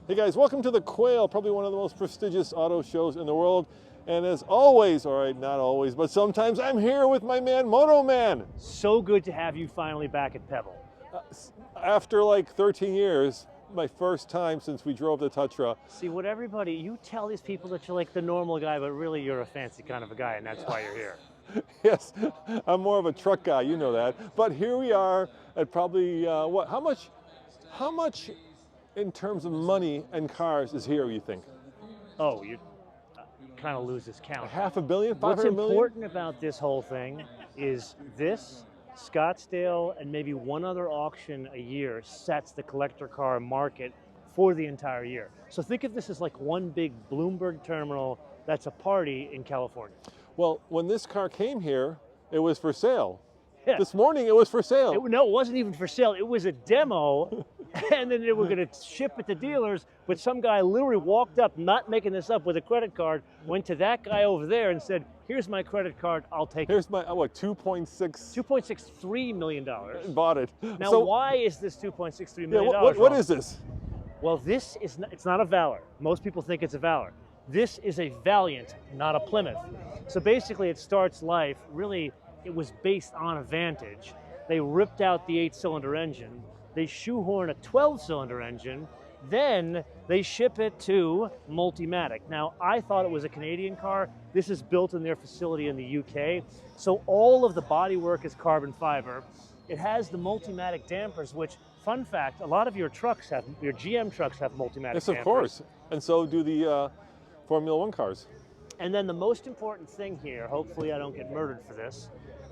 Hey guys, welcome to the Quail, probably one of the most prestigious auto shows in the world. And as always, all right, not always, but sometimes I'm here with my man, Moto Man. So good to have you finally back at Pebble. After like 13 years, my first time since we drove the Tatra. See, you tell these people that you're like the normal guy, but really you're a fancy kind of a guy, and that's why you're here. Yes, I'm more of a truck guy, you know that. But here we are at probably, how much in terms of money and cars is here, you think? Oh, you kind of lose this count. $500 million, $500 What's million? important about this whole thing is this, Scottsdale, and maybe one other auction a year sets the collector car market for the entire year. So think of this as like one big Bloomberg terminal that's a party in California. Well, when this car came here, it was for sale. Yeah. This morning it was for sale. No, it wasn't even for sale. It was a demo, and then they were going to ship it to dealers, but some guy literally walked up, not making this up, with a credit card, went to that guy over there and said, here's my credit card, I'll take it. Here's my, $2.63 million. Bought it. Now, so, why is this $2.63 million? What is this? Well, it's not a Valor. Most people think it's a Valor. This is a Valiant, not a Plymouth. So basically it starts life, really, it was based on a Vantage. They ripped out the 8-cylinder engine, they shoehorn a 12-cylinder engine, then they ship it to Multimatic. Now, I thought it was a Canadian car. This is built in their facility in the UK. So all of the bodywork is carbon fiber. It has the Multimatic dampers, which, fun fact, a lot of your GM trucks have Multimatic dampers. Yes, of course. And so do the Formula One cars. And then the most important thing here, hopefully I don't get murdered for this,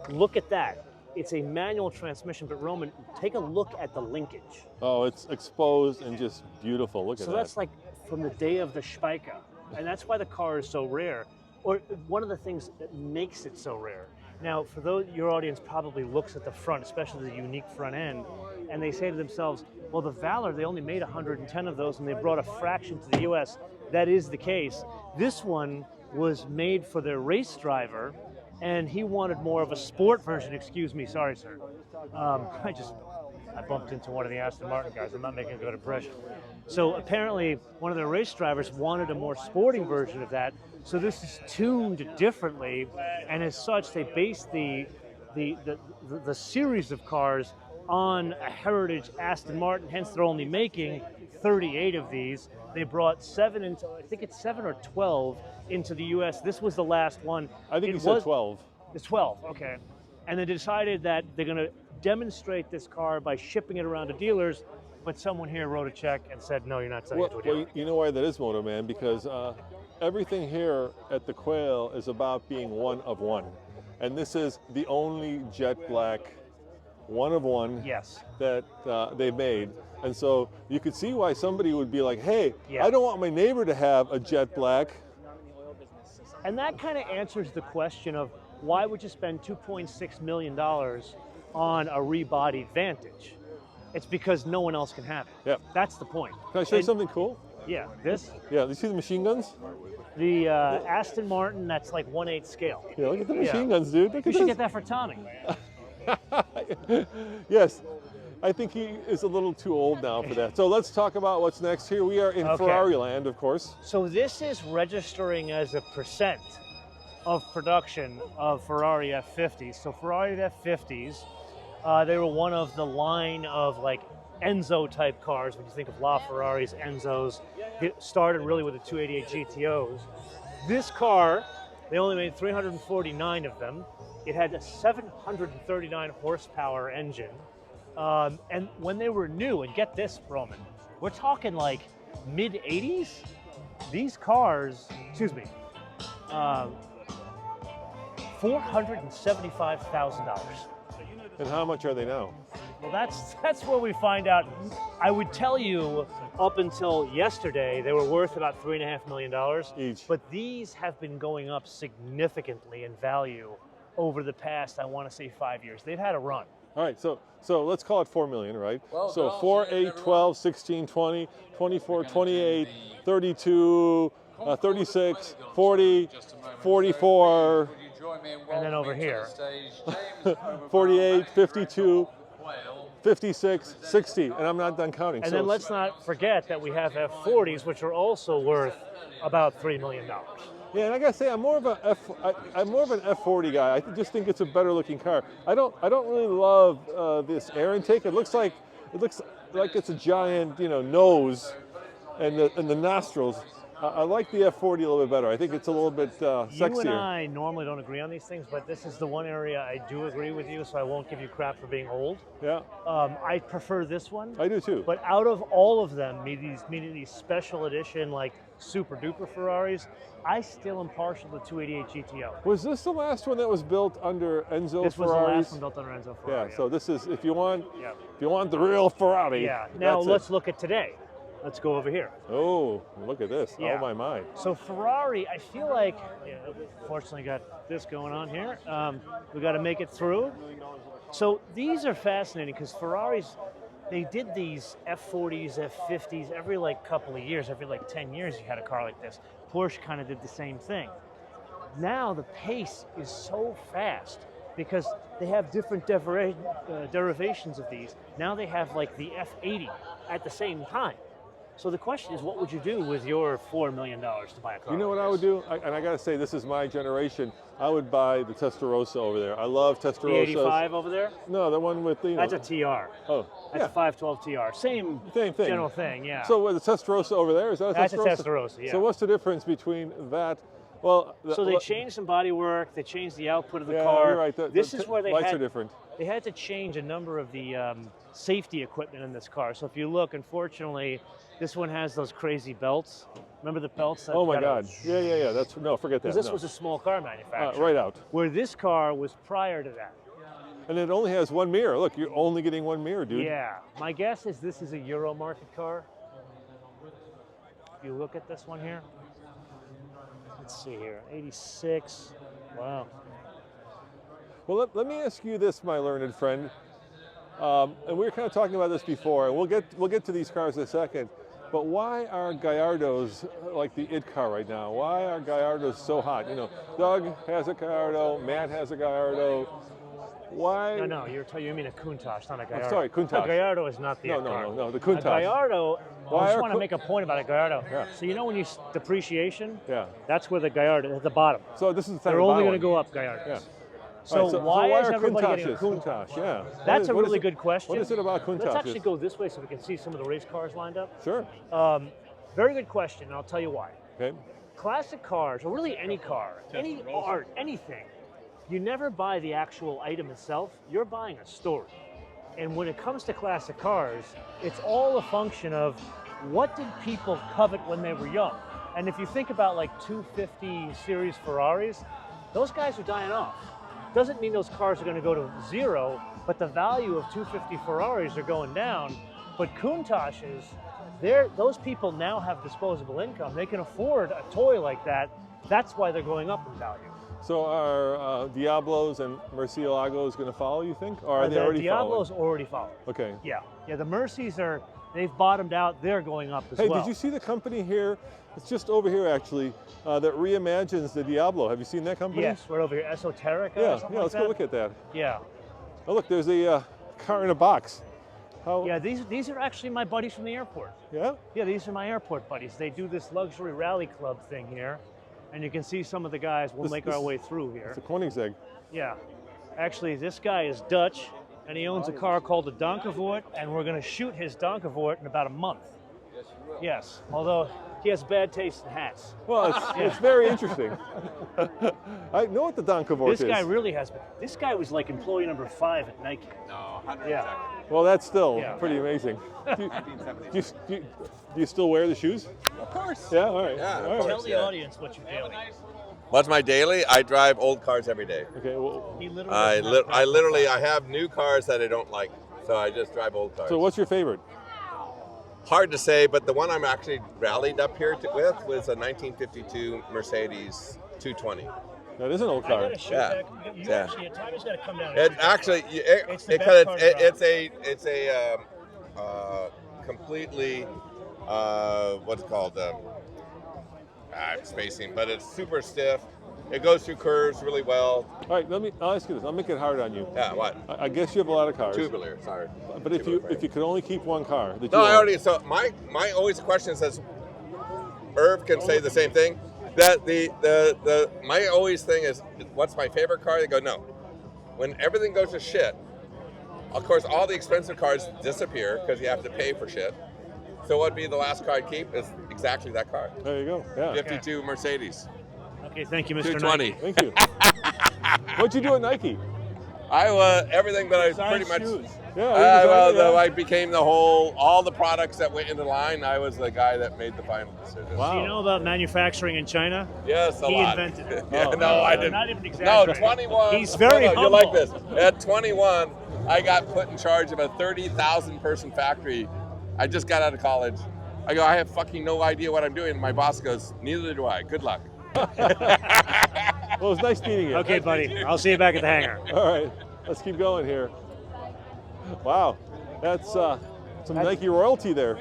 look at that. It's a manual transmission, but Roman, take a look at the linkage. Oh, it's exposed and just beautiful. Look at that. So that's like from the day of the Spica, and that's why the car is so rare, or one of the things that makes it so rare. Now, for those, your audience probably looks at the front, especially the unique front end, and they say to themselves, well, the Valor, they only made 110 of those, and they brought a fraction to the US. That is the case. This one was made for their race driver, and he wanted more of a sport version. Excuse me, sorry, sir. I bumped into one of the Aston Martin guys. I'm not making a good impression. So apparently, one of their race drivers wanted a more sporting version of that. So this is tuned differently, and as such, they based the series of cars on a heritage Aston Martin. Hence, they're only making 38 of these. They brought 7 into, I think it's 7 or 12 into the U.S. This was the last one. I think he said 12. It's 12, okay. And they decided that they're going to demonstrate this car by shipping it around to dealers, but someone here wrote a check and said, no, you're not selling it to a dealer. Well, you know why that is, Moto Man? Because everything here at the Quail is about being one of one. And this is the only jet black one of one that they've made. And so you could see why somebody would be like, hey, I don't want my neighbor to have a jet black. And that kind of answers the question of why would you spend $2.6 million on a rebodied Vantage? It's because no one else can have it. Yep. That's the point. Can I show you something cool? Yeah, this? Yeah, you see the machine guns? The Aston Martin, that's like 1/8 scale. Yeah, look at the machine guns, dude. Look you at should get that for Tommy. Yes, I think he is a little too old now for that. So let's talk about what's next. Here we are in Ferrari land, of course. So this is registering as a percent of production of Ferrari F50s. So Ferrari F50s, they were one of the line of like Enzo type cars. When you think of LaFerraris, Enzos, it started really with the 288 GTOs. This car, they only made 349 of them. It had a 739 horsepower engine. And when they were new, and get this, Roman, we're talking like mid-80s, these cars, $475,000. And how much are they now? Well, that's where we find out. I would tell you up until yesterday, they were worth about $3.5 million each. But these have been going up significantly in value over the past, I want to say, 5 years. They've had a run. All right, so let's call it 4 million, right? So 4, 8, 12, 16, 20, 24, 28, 32, 36, 40, 44, and then over here, 48, 52, 56, 60, and I'm not done counting. And so then let's not forget that we have F40s, which are also worth about $3 million. Yeah, and I gotta say, I'm more of an F40 guy. I just think it's a better looking car. I don't really love this air intake. It looks like it's a giant, nose, and the nostrils. I like the F40 a little bit better. I think it's a little bit sexier. You and I normally don't agree on these things, but this is the one area I do agree with you, so I won't give you crap for being old. Yeah. I prefer this one. I do too. But out of all of them, meaning these special edition, like super duper Ferraris, I still am partial to 288 GTO. Was this the last one that was built under Enzo This was Ferraris? the last one built under Enzo Ferrari. Yeah. So this is if you want the real Ferrari. Yeah. Now let's it. look at today. Let's go over here. Oh, look at this. Yeah. Oh, my. So Ferrari, I feel like, fortunately got this going on here. We got to make it through. So these are fascinating because Ferraris, they did these F40s, F50s every couple of years, every 10 years you had a car like this. Porsche kind of did the same thing. Now the pace is so fast because they have different derivations of these. Now they have the F80 at the same time. So the question is, what would you do with your $4 million to buy a car? You know what I would do? And I got to say, this is my generation. I would buy the Testarossa over there. I love Testarossas. The 85 over there? No, the one with the. That's a TR. Oh, That's a 512 TR. Same thing. General thing, yeah. So the Testarossa over there, is that a Testarossa? That's a Testarossa, yeah. So what's the difference between that? Well, so they changed some body work. They changed the output of the car. You're right. This is where lights are different. They had to change a number of the safety equipment in this car. So if you look, unfortunately, this one has those crazy belts. Remember the belts? Oh my God! Yeah. Forget that. Because this was a small car manufacturer. Right out. Where this car was prior to that. And it only has one mirror. Look, you're only getting one mirror, dude. Yeah. My guess is this is a Euro market car. If you look at this one here. Let's see here. 86. Wow. Well, let me ask you this, my learned friend. And we were kind of talking about this before, and we'll get to these cars in a second. But why are Gallardos like the it car right now? Why are Gallardos so hot? Doug has a Gallardo, Matt has a Gallardo. Why? No, you mean a Countach, not a Gallardo. I'm sorry, Countach. A Gallardo is not the car. No, the Countach. A Gallardo, I just want to make a point about a Gallardo. Yeah. So when you depreciation, yeah, that's where the Gallardo, at the bottom. So this is the They're only going to go up, Gallardos. Yeah. So, right, why is everybody getting a Countach? Yeah. That's a really good question. What is it about Countach? Let's actually go this way so we can see some of the race cars lined up. Sure. Very good question, and I'll tell you why. Okay. Classic cars, or really any car, any art, anything, you never buy the actual item itself, you're buying a story. And when it comes to classic cars, it's all a function of what did people covet when they were young? And if you think about 250 series Ferraris, those guys are dying off. Doesn't mean those cars are going to go to zero, but the value of 250 Ferraris are going down. But Countaches, those people now have disposable income. They can afford a toy like that. That's why they're going up in value. So are Diablos and Murcielagos going to follow, you think? Or are they already Diablos following? already follow. Okay. Yeah, the Mercies they've bottomed out. They're going up as well. Hey, did you see the company here? It's just over here, actually, that reimagines the Diablo. Have you seen that company? Yes, right over here. Esoterica Yeah, or something let's go look at that. Yeah. Oh, look, there's a car in a box. Yeah, these are actually my buddies from the airport. Yeah? Yeah, these are my airport buddies. They do this luxury rally club thing here. And you can see some of the guys. We'll make our way through here. It's a Koenigsegg. Yeah. Actually, this guy is Dutch, and he owns a car called the Donkervoort, and we're going to shoot his Donkervoort in about a month. Yes, although he has bad taste in hats. Well, it's very interesting. I know what the Donkervoort is. This guy really has. This guy was employee number 5 at Nike. No, 100%. Yeah. Well, that's still pretty amazing. Do you still wear the shoes? Of course. Yeah, all right. Yeah, all right. Tell the audience what you do. What's my daily? I drive old cars every day. Okay. Well, He I have new cars that I don't like, so I just drive old cars. so what's your favorite? Hard to say, but the one I'm actually rallied up here with was a 1952 Mercedes 220. That is an old car. Actually, Tommy's got to come down. It actually, It's the best car it's a completely what's it called? I'm spacing, but it's super stiff. It goes through curves really well. All right, I'll ask you this. I'll make it hard on you. Yeah, what? I guess you have a lot of cars. Tubular, sorry. But if you could only keep one car, that No, you I own, already. So my always question says, Irv can say the same thing. That the my always thing is, what's my favorite car? They go, no. When everything goes to shit, of course, all the expensive cars disappear because you have to pay for shit. So what'd be the last car I'd keep is exactly that car. There you go. Yeah. 52 Mercedes. Okay, thank you, Mr. 220. Nike. Thank you. What'd you do at Nike? I was everything, but I pretty much. Shoes. Yeah. I became all the products that went into line. I was the guy that made the final decision. Wow. Do you know about manufacturing in China? Yes, a He lot. invented it. Yeah, Oh. no, I didn't. Not even No, exaggerating. 21. He's very You humble. like this? At 21, I got put in charge of a 30,000 person factory. I just got out of college. I go, I have fucking no idea what I'm doing. And my boss goes, neither do I. Good luck. Well, it was nice meeting you. Okay, buddy. I'll see you back at the hangar. All right, let's keep going here. Wow, that's some Nike royalty there.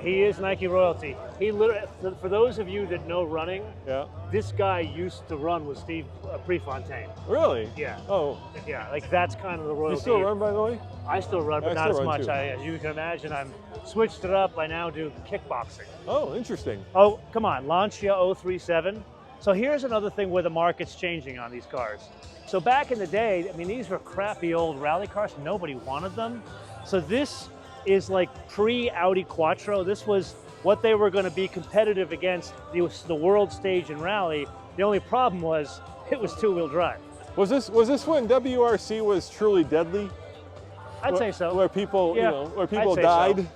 He is Nike royalty. He literally, for those of you that know running, Yeah. this guy used to run with Steve Prefontaine. Really? Yeah. Oh, Yeah, like that's kind of the royalty. you still run, by the way? I still run, but I not still as run much. too. As you can imagine, I'm switched it up. I now do kickboxing. Oh, interesting. Oh, come on, Lancia 037. So here's another thing where the market's changing on these cars. So back in the day, I mean, these were crappy old rally cars. Nobody wanted them. So this is like pre-Audi Quattro. This was what they were going to be competitive against the world stage in rally. The only problem was it was two-wheel drive. Was this when WRC was truly deadly? I'd say so. Where people, Yeah, where I'd people say died. so.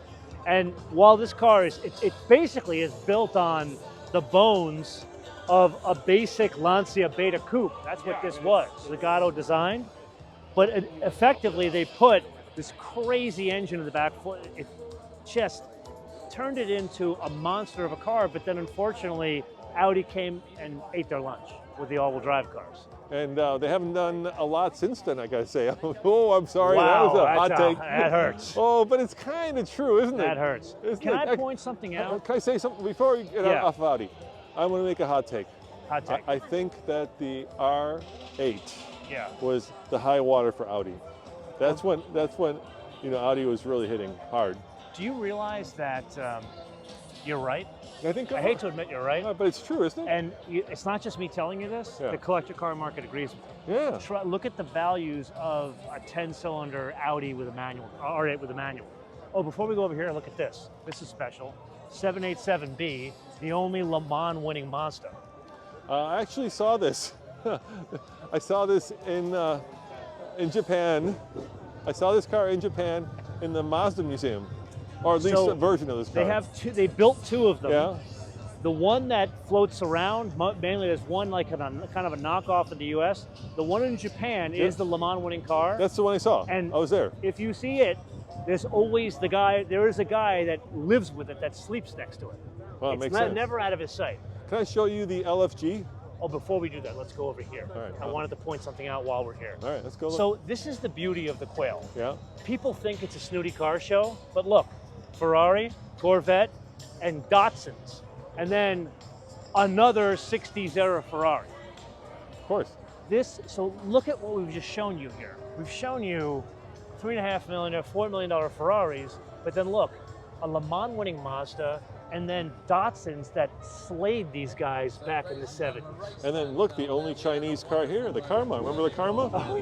And while this car is, it basically is built on the bones of a basic Lancia Beta Coupe. That's what this was, Legato design. But effectively, they put this crazy engine in the back. It just turned it into a monster of a car. But then, unfortunately, Audi came and ate their lunch with the all-wheel drive cars. And they haven't done a lot since then, I gotta say. Oh, I'm sorry, Wow, that was a hot take. that hurts. Oh, but it's kind of true, isn't it? That hurts. Isn't Can it? I point something out? Can I say something before we get off Audi? I want to make a hot take. Hot take. I think that the R8 Yeah. was the high water for Audi. That's when Audi was really hitting hard. Do you realize that you're right? I think I hate to admit you're right. but it's true, isn't it? And it's not just me telling you this. Yeah. The collector car market agrees with me. Yeah. Look at the values of a 10-cylinder Audi with a manual, R8 with a manual. Oh, before we go over here, look at this. This is special. 787B, the only Le Mans winning Mazda. I actually saw this. I saw this in Japan. I saw this car in Japan in the Mazda Museum, or at least a version of this car. They have two. They built two of them. Yeah. The one that floats around, mainly there's one like kind of a knockoff in the U.S. The one in Japan is the Le Mans winning car. That's the one I saw. And I was there. If you see it, there's always the guy. There is a guy that lives with it that sleeps next to it. Well, it it's makes not, sense. never out of his sight. Can I show you the LFG? Oh, before we do that, let's go over here. All right. I wanted to point something out while we're here. All right, let's go look. So this is the beauty of the Quail. Yeah. People think it's a snooty car show, but look, Ferrari, Corvette, and Datsuns, and then another 60s era Ferrari. Of course. So look at what we've just shown you here. We've shown you $3.5 million, $4 million Ferraris, but then look, a Le Mans winning Mazda, and then Datsuns that slayed these guys back in the 70s. And then look, the only Chinese car here, the Karma. Remember the Karma? Oh,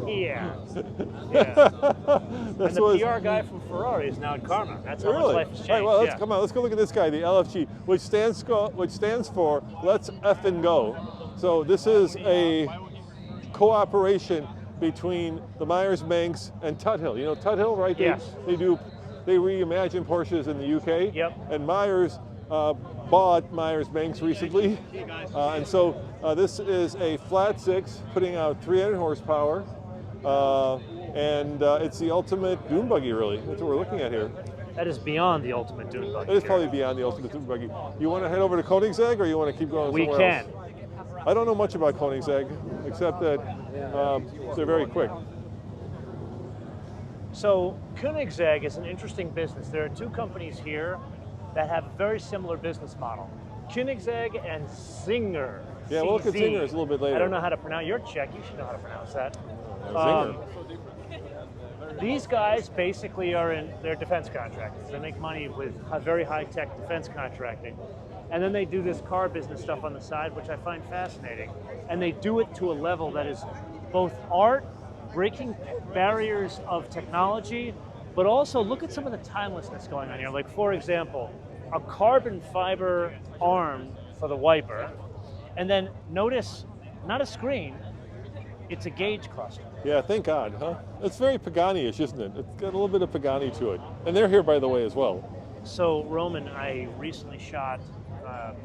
yeah. That's And the PR guy from Ferrari is now at Karma. That's how much life has changed. All right, well, come on, let's go look at this guy, the LFG, which stands for Let's Effing Go. So this is a cooperation between the Myers-Manx and Tuthill. You know Tuthill, right? Yes. They reimagine Porsches in the UK. Yep. And Myers bought Myers-Manx recently. And so this is a flat six putting out 300 horsepower. And it's the ultimate dune buggy, really. That's what we're looking at here. That is beyond the ultimate dune buggy. It is probably beyond the ultimate dune buggy. You want to head over to Koenigsegg, or you want to keep going somewhere else? We can. I don't know much about Koenigsegg, except that they're very quick. So Koenigsegg is an interesting business. There are two companies here that have a very similar business model. Koenigsegg and Singer. Yeah, we'll look at CZ. Zingers a little bit later. I don't know how to pronounce. You're Czech. You should know how to pronounce that. Zinger. These guys basically they're defense contractors. They make money with very high-tech defense contracting. And then they do this car business stuff on the side, which I find fascinating. And they do it to a level that is both art, breaking barriers of technology, but also look at some of the timelessness going on here. Like, for example, a carbon fiber arm for the wiper. And then notice, not a screen, it's a gauge cluster. Yeah, thank God, huh? It's very Pagani-ish, isn't it? It's got a little bit of Pagani to it. And they're here, by the way, as well. So, Roman, I recently shot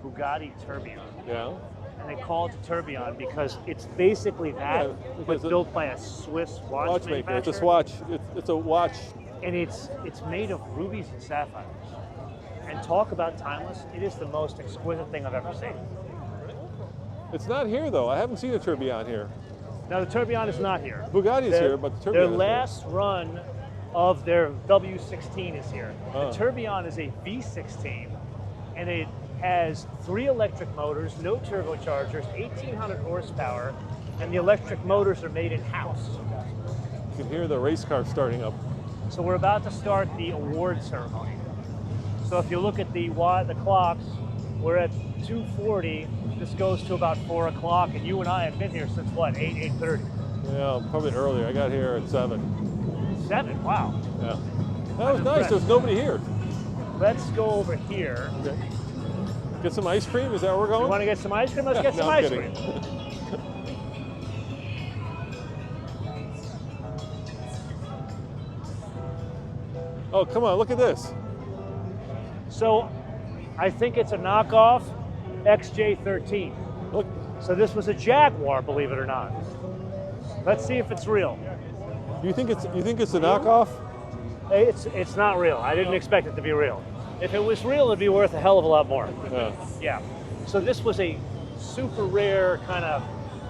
Bugatti Tourbillon. Yeah. And they call it a Tourbillon because it's basically that, but built by a Swiss watchmaker. It's a swatch. It's a watch. And it's made of rubies and sapphires. And talk about timeless, it is the most exquisite thing I've ever seen. It's not here, though. I haven't seen a Tourbillon here. Now, the Tourbillon is not here. Bugatti's here, but the Tourbillon Their is last run of their W16 is here. Oh. The Tourbillon is a V16, and it has 3 electric motors, no turbochargers, 1,800 horsepower, and the electric motors are made in-house. You can hear the race car starting up. So we're about to start the award ceremony. So if you look at the clocks, we're at 2:40. This goes to about 4 o'clock, and you and I have been here since what, 8:30? Yeah, probably earlier. I got here at 7. 7, wow. Yeah. That was nice. There's nobody here. Let's go over here. Okay. Get some ice cream? Is that where we're going? You want to get some ice cream? Let's get some No, I'm ice kidding. cream. Oh, come on, look at this. So I think it's a knockoff XJ13. Look. So this was a Jaguar, believe it or not. Let's see if it's real. You think it's a knockoff? It's not real. I didn't expect it to be real. If it was real, it'd be worth a hell of a lot more. Yeah. Yeah. So this was a super rare kind of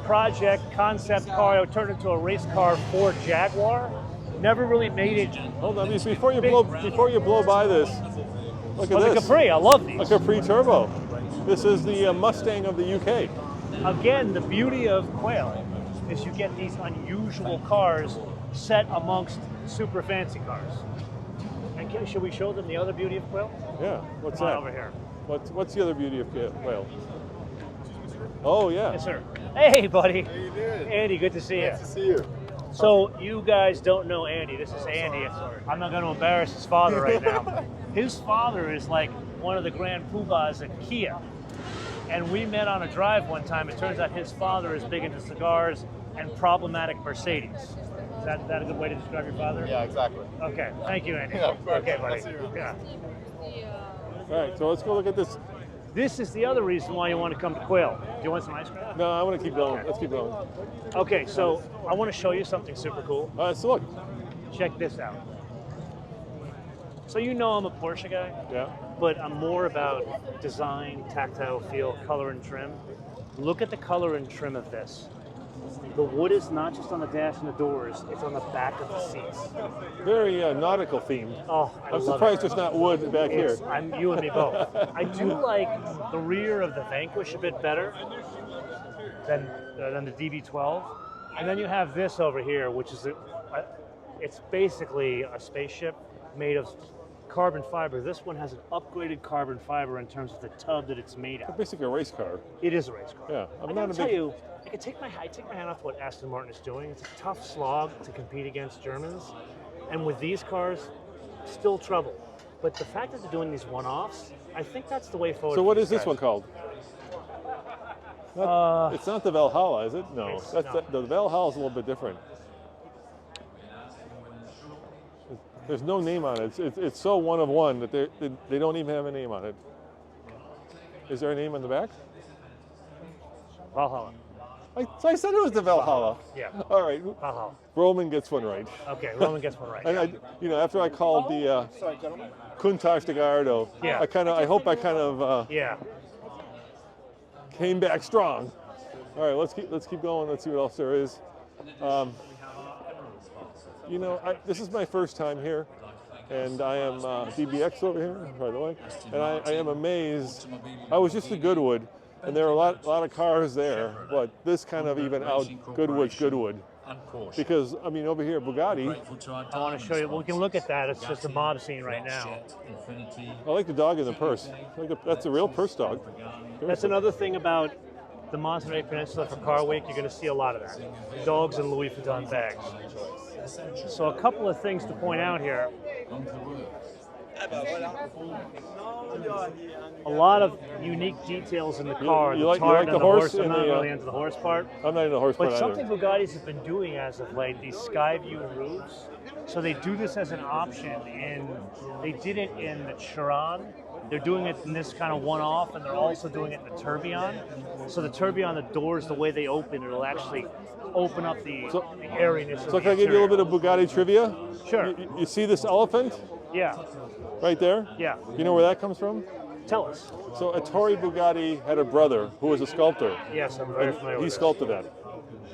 project concept car. It turned into a race car for Jaguar. Never really made it. Hold on, before you blow by this, look at The this. Capri, I love these. A Capri Turbo. This is the Mustang of the UK. Again, the beauty of Quail is you get these unusual cars set amongst super fancy cars. And should we show them the other beauty of Quail? Yeah. What's Come on that? over here. What's the other beauty of Quail? Oh yeah. Yes, sir. Hey, buddy. How you doing? Andy, good to see you. Nice to see you. So you guys don't know Andy. This is Andy. I'm not going to embarrass his father right now. His father is like one of the grand poobahs at Kia. And we met on a drive one time. It turns out his father is big into cigars and problematic Mercedes. Is that a good way to describe your father? Yeah, exactly. Okay. Thank you, Andy. Yeah, of course. Okay, buddy. I'll see you. Yeah. All right, so let's go look at this. This is the other reason why you want to come to Quail. Do you want some ice cream? No, I want to keep going. Let's keep going. Okay, so I want to show you something super cool. All right, so look. Check this out. So you know I'm a Porsche guy, Yeah. but I'm more about design, tactile feel, color and trim. Look at the color and trim of this. The wood is not just on the dash and the doors, it's on the back of the seats. Very nautical themed. Oh, I'm surprised there's not wood back here. You and me both. I do like the rear of the Vanquish a bit better than the DB12. And then you have this over here, which is it's basically a spaceship made of carbon fiber. This one has an upgraded carbon fiber in terms of the tub that it's made out. Basically a race car. It is a race car. Yeah, I gotta tell you, I take my hand off what Aston Martin is doing. It's a tough slog to compete against Germans, and with these cars, still trouble. But the fact that they're doing these one-offs, I think that's the way forward. So for what these is this guys. one called? It's not the Valhalla, is it? No. The Valhalla is a little bit different. There's no name on it. It's so one of one that they don't even have a name on it. Is there a name on the back? Valhalla. I said it was the Valhalla. Yeah. All right. Valhalla. Roman gets one right. Okay, Roman gets one right. And after I called the Countach de Gardo, Yeah. I hope I Yeah. came back strong. All right, let's keep going. Let's see what else there is. This is my first time here, and I am DBX over here, by the way, and I am amazed. I was just at Goodwood, and there are a lot of cars there, but this kind of even out Goodwood's Goodwood. Because, I mean, over here, Bugatti. I want to show you. We can look at that. It's just a mob scene right now. I like the dog in the purse. That's a real purse dog. That's another thing about the Monterey Peninsula for Car Week. You're going to see a lot of that. Dogs in Louis Vuitton bags. So a couple of things to point out here. A lot of unique details in the car. You like the horse? I'm not really into the horse part. I'm not into the horse part But either. something Bugattis have been doing as of late, these sky view roofs. So they do this as an option, and they did it in the Chiron. They're doing it in this kind of one-off, and they're also doing it in the Tourbillon. So the Tourbillon, the doors, the way they open, it'll actually open up the airiness of So the can I give you a little bit of Bugatti trivia? Sure. You see this elephant? Yeah. Right there? Yeah. You know where that comes from? Tell us. So Ettore Bugatti had a brother who was a sculptor. Yes, I'm very familiar with He this. sculpted that.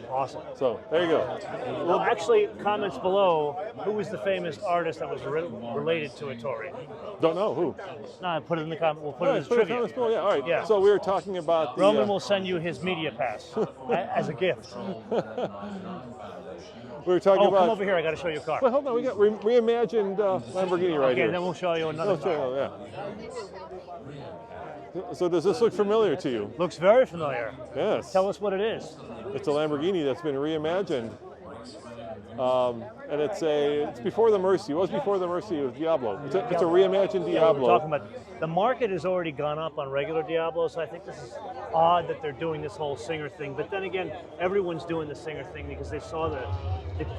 Awesome. So there you go. Well, actually, comments below, who was the famous artist that was related to Ettore? Don't know who. No, put it in the comment. We'll put it as Put it in trivia. the comments. Yeah, all right. Yeah. So we were talking about the... Roman will send you his media pass as a gift. We were talking about... come over here. I got to show you a car. Well, hold on. We got reimagined Lamborghini right here. Okay, then we'll show you another car. Yeah. So does this look familiar to you? Looks very familiar. Yes. Tell us what it is. It's a Lamborghini that's been reimagined. And it's before the Mercy. It was before the Mercy. It was Diablo. It's a reimagined Yeah, Diablo. we're talking about the market has already gone up on regular Diablos. So I think this is odd that they're doing this whole Singer thing. But then again, everyone's doing the Singer thing because they saw the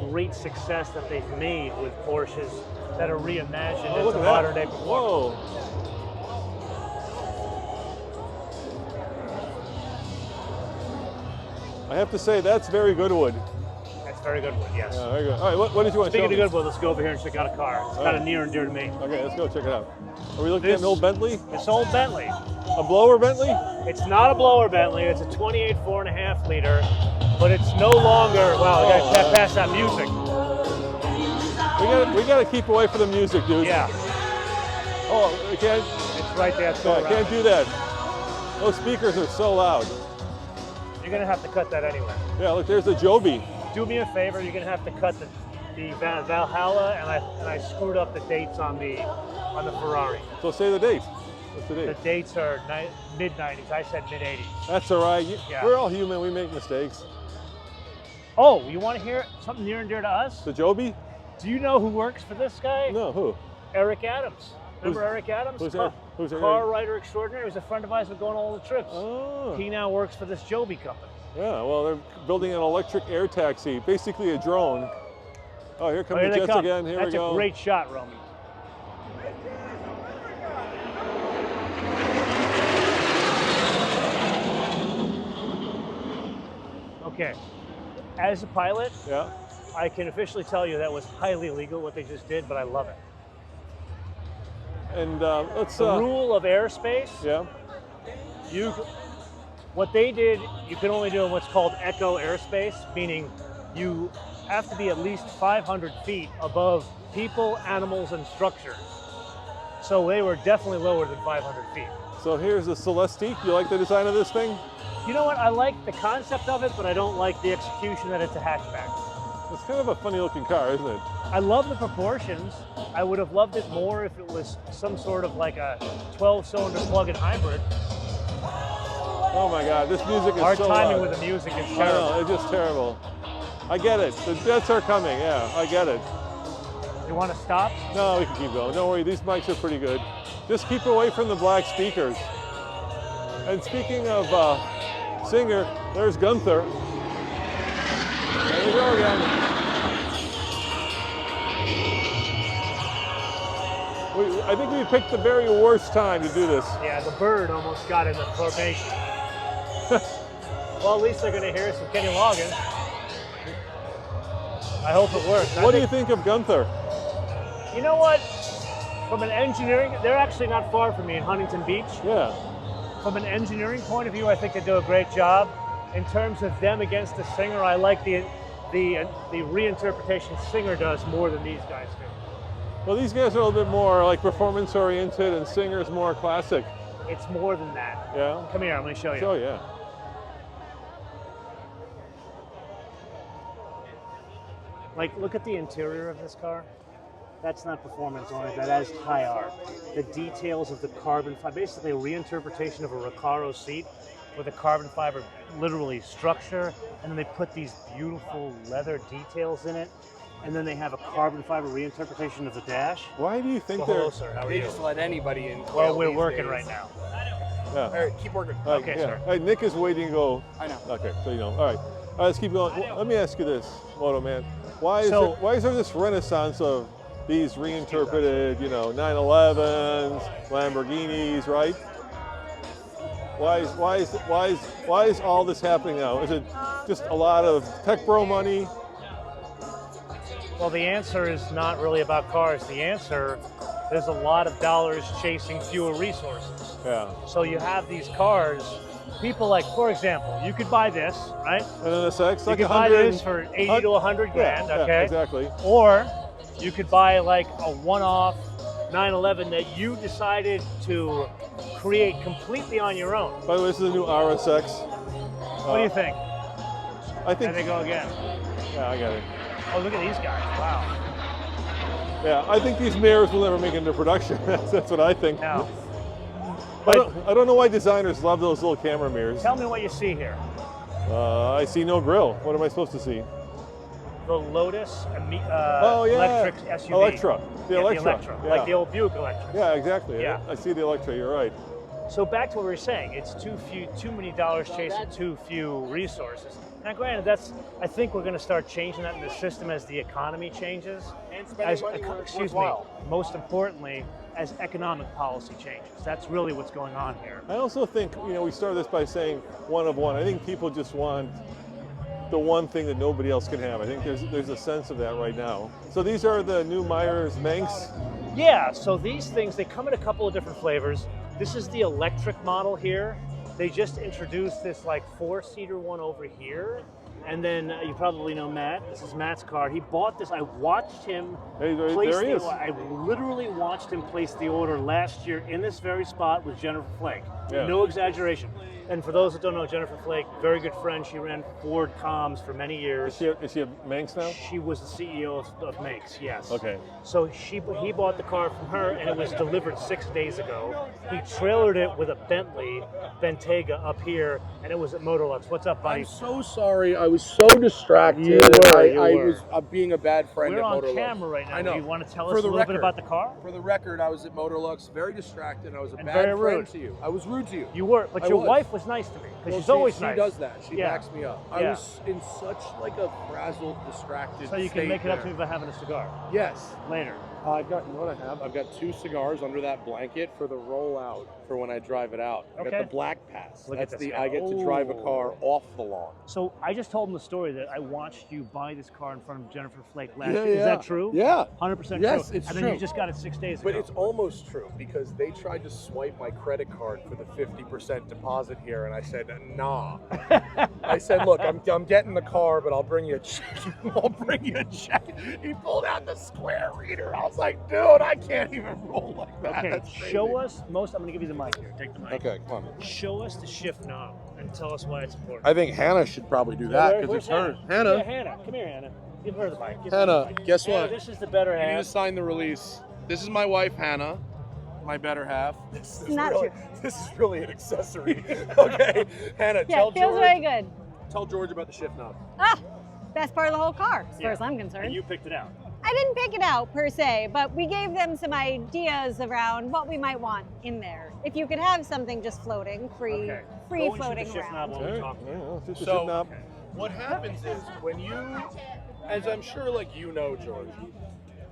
great success that they've made with Porsches that are reimagined into modern day performance. Whoa. I have to say, that's very Goodwood. That's very good one, yes. Yeah, very good. All right, what did you want to show Speaking me? of Goodwood, let's go over here and check out a car. It's kind of near and dear to me. Okay, let's go check it out. Are we looking at an old Bentley? This old Bentley. A blower Bentley? It's not a blower Bentley. It's a 28 4.5 liter, but it's no longer. Wow, I got to pass that music. We got to keep away from the music, dude. Yeah. Oh, we can't. It's right there. Yeah, can't do that. Those speakers are so loud. You're gonna have to cut that anyway. Yeah, look, there's a Joby. Do me a favor. You're gonna have to cut the Valhalla, and I screwed up the dates on the Ferrari. So say the date. What's the date? The dates are mid 90s. I said mid 80s. That's all right. Yeah. We're all human. We make mistakes. Oh, you want to hear something near and dear to us? The Joby? Do you know who works for this guy? No, who? Eric Adams. Remember Eric Adams? Who's Eric? Who's Eric? Car writer extraordinary. He was a friend of ours who going on all the trips. Oh. He now works for this Joby company. Yeah, well, they're building an electric air taxi, basically a drone. Oh, here come Here the they jets come. again. Here That's we go. a great shot, Romy. Okay. As a pilot, Yeah. I can officially tell you that was highly illegal what they just did, but I love it. And let's. The rule of airspace. Yeah. What they did, you can only do in what's called echo airspace, meaning you have to be at least 500 feet above people, animals, and structures. So they were definitely lower than 500 feet. So here's the Celestique. You like the design of this thing? You know what? I like the concept of it, but I don't like the execution that it's a hatchback. It's kind of a funny looking car, isn't it? I love the proportions. I would have loved it more if it was some sort of like a 12-cylinder plug-in hybrid. Oh my God, this music is Our so timing loud. with the music is I terrible. know, it's just terrible. I get it. The jets are coming. Yeah, I get it. You want to stop? No, we can keep going. Don't worry, these mics are pretty good. Just keep away from the black speakers. And speaking of Singer, there's Gunther. There we go again. I think we picked the very worst time to do this. Yeah, the bird almost got in the formation. Well, at least they're going to hear some Kenny Loggins. I hope it works. What do you think of Gunther? You know what? From an engineering, they're actually not far from me in Huntington Beach. Yeah. From an engineering point of view, I think they do a great job. In terms of them against the Singer, I like the reinterpretation Singer does more than these guys do. Well, these guys are a little bit more like performance oriented, and Singer's more classic. It's more than that. Yeah. Come here, I'm going to show you. Oh yeah. Like, look at the interior of this car. That's not performance oriented. That is high art. The details of the carbon fiber, basically a reinterpretation of a Recaro seat with a carbon fiber, literally structure, and then they put these beautiful leather details in it, and then they have a carbon fiber reinterpretation of the dash. Why do you think Well, they're? hello, sir. How are They you? just let anybody in. Well, we're these working days. right now. Yeah. All right, keep working. Okay, sir. All right, Nick is waiting to go. I know. Okay, so you know. All right, let's keep going. Well, let me ask you this, Moto Man. Why is there this renaissance of these reinterpreted, 911s, Lamborghinis, right? Why is all this happening now? Is it just a lot of tech bro money? Well, the answer is not really about cars. The answer, there's a lot of dollars chasing fewer resources. Yeah. So you have these cars, people like, for example, you could buy this, right? And an SX, like you could buy this for 80 to 100 grand, yeah, okay? Exactly. Or you could buy like a one-off 911 that you decided to create completely on your own. By the way, this is a new RSX. What do you think? I think. There they go again. Yeah, I got it. Oh, look at these guys. Wow. Yeah, I think these mirrors will never make it into production. That's what I think. Now, I don't know why designers love those little camera mirrors. tell me what you see here. I see no grill. What am I supposed to see? The Lotus yeah. electric SUV. Electra. The Electra. The Electra. Yeah. Like the old Buick Electra. Yeah, exactly. Yeah. I see the Electra. You're right. So back to what we were saying, it's too many dollars chasing too few resources. Now, granted, I think we're going to start changing that in the system as the economy changes. And spending money where it's worthwhile. Most importantly, as economic policy changes. That's really what's going on here. I also think, we started this by saying one of one. I think people just want the one thing that nobody else can have. I think there's a sense of that right now. So these are the new Myers Manx. Yeah, so these things, they come in a couple of different flavors. This is the electric model here. They just introduced this like 4-seater one over here. And then you probably know Matt. This is Matt's car. He bought this. I watched him place there he is. I literally watched him place the order last year in this very spot with Jennifer Flake. Yeah. No exaggeration. And for those that don't know, Jennifer Flake, very good friend. She ran Ford Comms for many years. Is she a Manx now? She was the CEO of Manx, yes. Okay. So he bought the car from her, and it was delivered 6 days ago. He trailered it with a Bentley Bentayga up here, and it was at Motorlux. What's up, buddy? I'm so sorry. I was so distracted. You were. I was being a bad friend We're at on Motorlux. camera right now. I know. Do you want to tell For us a the little bit record- about the car? For the record, I was at Motorlux, very distracted. I was a And bad very friend rude. to you. I was rude to you. You were, but I your was. wife was nice to me because Well, she's always she nice. does that. She Yeah. backs me up. I Yeah. was in such like a frazzled, distracted So you can state make it up to there. me by having a cigar Yes. later. I've got, you know what I have? I've got 2 cigars under that blanket for the rollout for when I drive it out. I Okay. got the Black Pass. Look at That's this guy. I get to drive a car off the lawn. So I just told him the story that I watched you buy this car in front of Jennifer Flake last Yeah, year. Is yeah. that true? Yeah. 100% Yes, true. it's and true. then you just got it 6 days ago. But it's almost true because they tried to swipe my credit card for the 50% deposit here, and I said, nah. I said, look, I'm getting the car, but I'll bring you a check. I'll bring you a check. He pulled out the square reader. I was like, dude, I can't even roll like that. Okay, That's crazy. show us I'm going to give you the mic here. Take the mic. Okay, come on. Show us the shift knob and tell us why it's important. I think Hannah should probably do that because it's hers. Hannah. Yeah, Hannah. Come here, Hannah. Give her the mic. Give her Hannah, the mic. guess Hannah, what? this is the better You need to half. sign the release. This is my wife, Hannah, my better half. This is Not really, true. This is really an accessory. Okay, Hannah, Yeah, tell it feels George. very good. Tell George about the shift knob. Ah, best part of the whole car, as Yeah. far as I'm concerned. And you picked it out. I didn't pick it out per se, but we gave them some ideas around what we might want in there. If you could have something just floating, free Okay. free Go and shoot floating the shift knob around. while we talk. Just a So- shit knob. What happens is when you, as I'm sure like you know, George,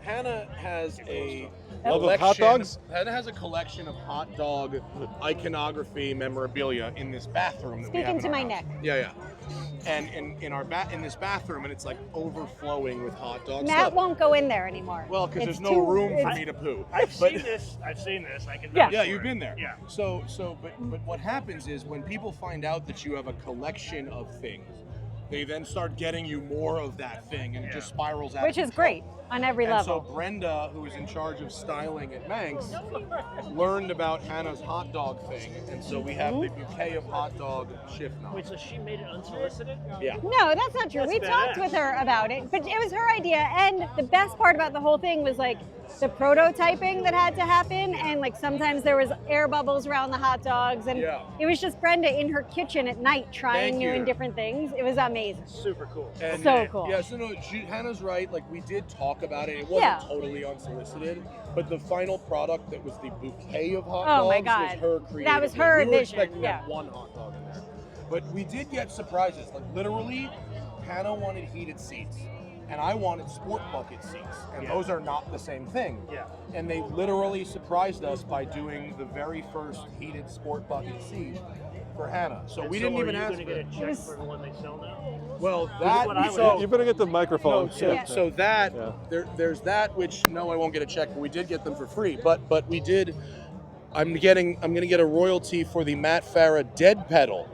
Hannah has a Love of hot dogs? Hannah has a collection of hot dog iconography memorabilia in this bathroom that we have Speaking in to our my house. neck. Yeah, yeah. And in this bathroom, and it's like overflowing with hot dog Matt stuff. won't go in there anymore. Well, because It's there's no too- room for it's- me to poo. I've But- seen this. I can Yeah. vouch Yeah, for you've it. been there. Yeah. But what happens is when people find out that you have a collection of things, they then start getting you more of that thing, and it Yeah. just spirals out. Which of is control. great. On every level. So Brenda, who is in charge of styling at Manx, learned about Hannah's hot dog thing, and so we have the bouquet of hot dog shift knobs. Wait, so she made it unsolicited? Yeah. No, that's not true. That's We talked badass. with her about it, but it was her idea. And the best part about the whole thing was like the prototyping that had to happen, and like sometimes there was air bubbles around the hot dogs, and it was just Brenda in her kitchen at night trying new and different things. It was amazing. Super cool. And so cool. Yeah, so no, Hannah's right. Like, we did talk about it. It wasn't totally unsolicited, but the final product that was the bouquet of hot dogs my God. was her creative. That was her we were vision, expecting yeah. that one hot dog in there. But we did get surprises. Like, literally, Hannah wanted heated seats, and I wanted sport bucket seats, and those are not the same thing. Yeah. And they literally surprised us by doing the very first heated sport bucket seat for Hannah. So we didn't even ask Are you for going to it. get a check for the one they sell now? Well, what I would You better get the microphone. so that there's that, which no, I won't get a check, but we did get them for free. But we did. I'm going to get a royalty for the Matt Farah dead pedal,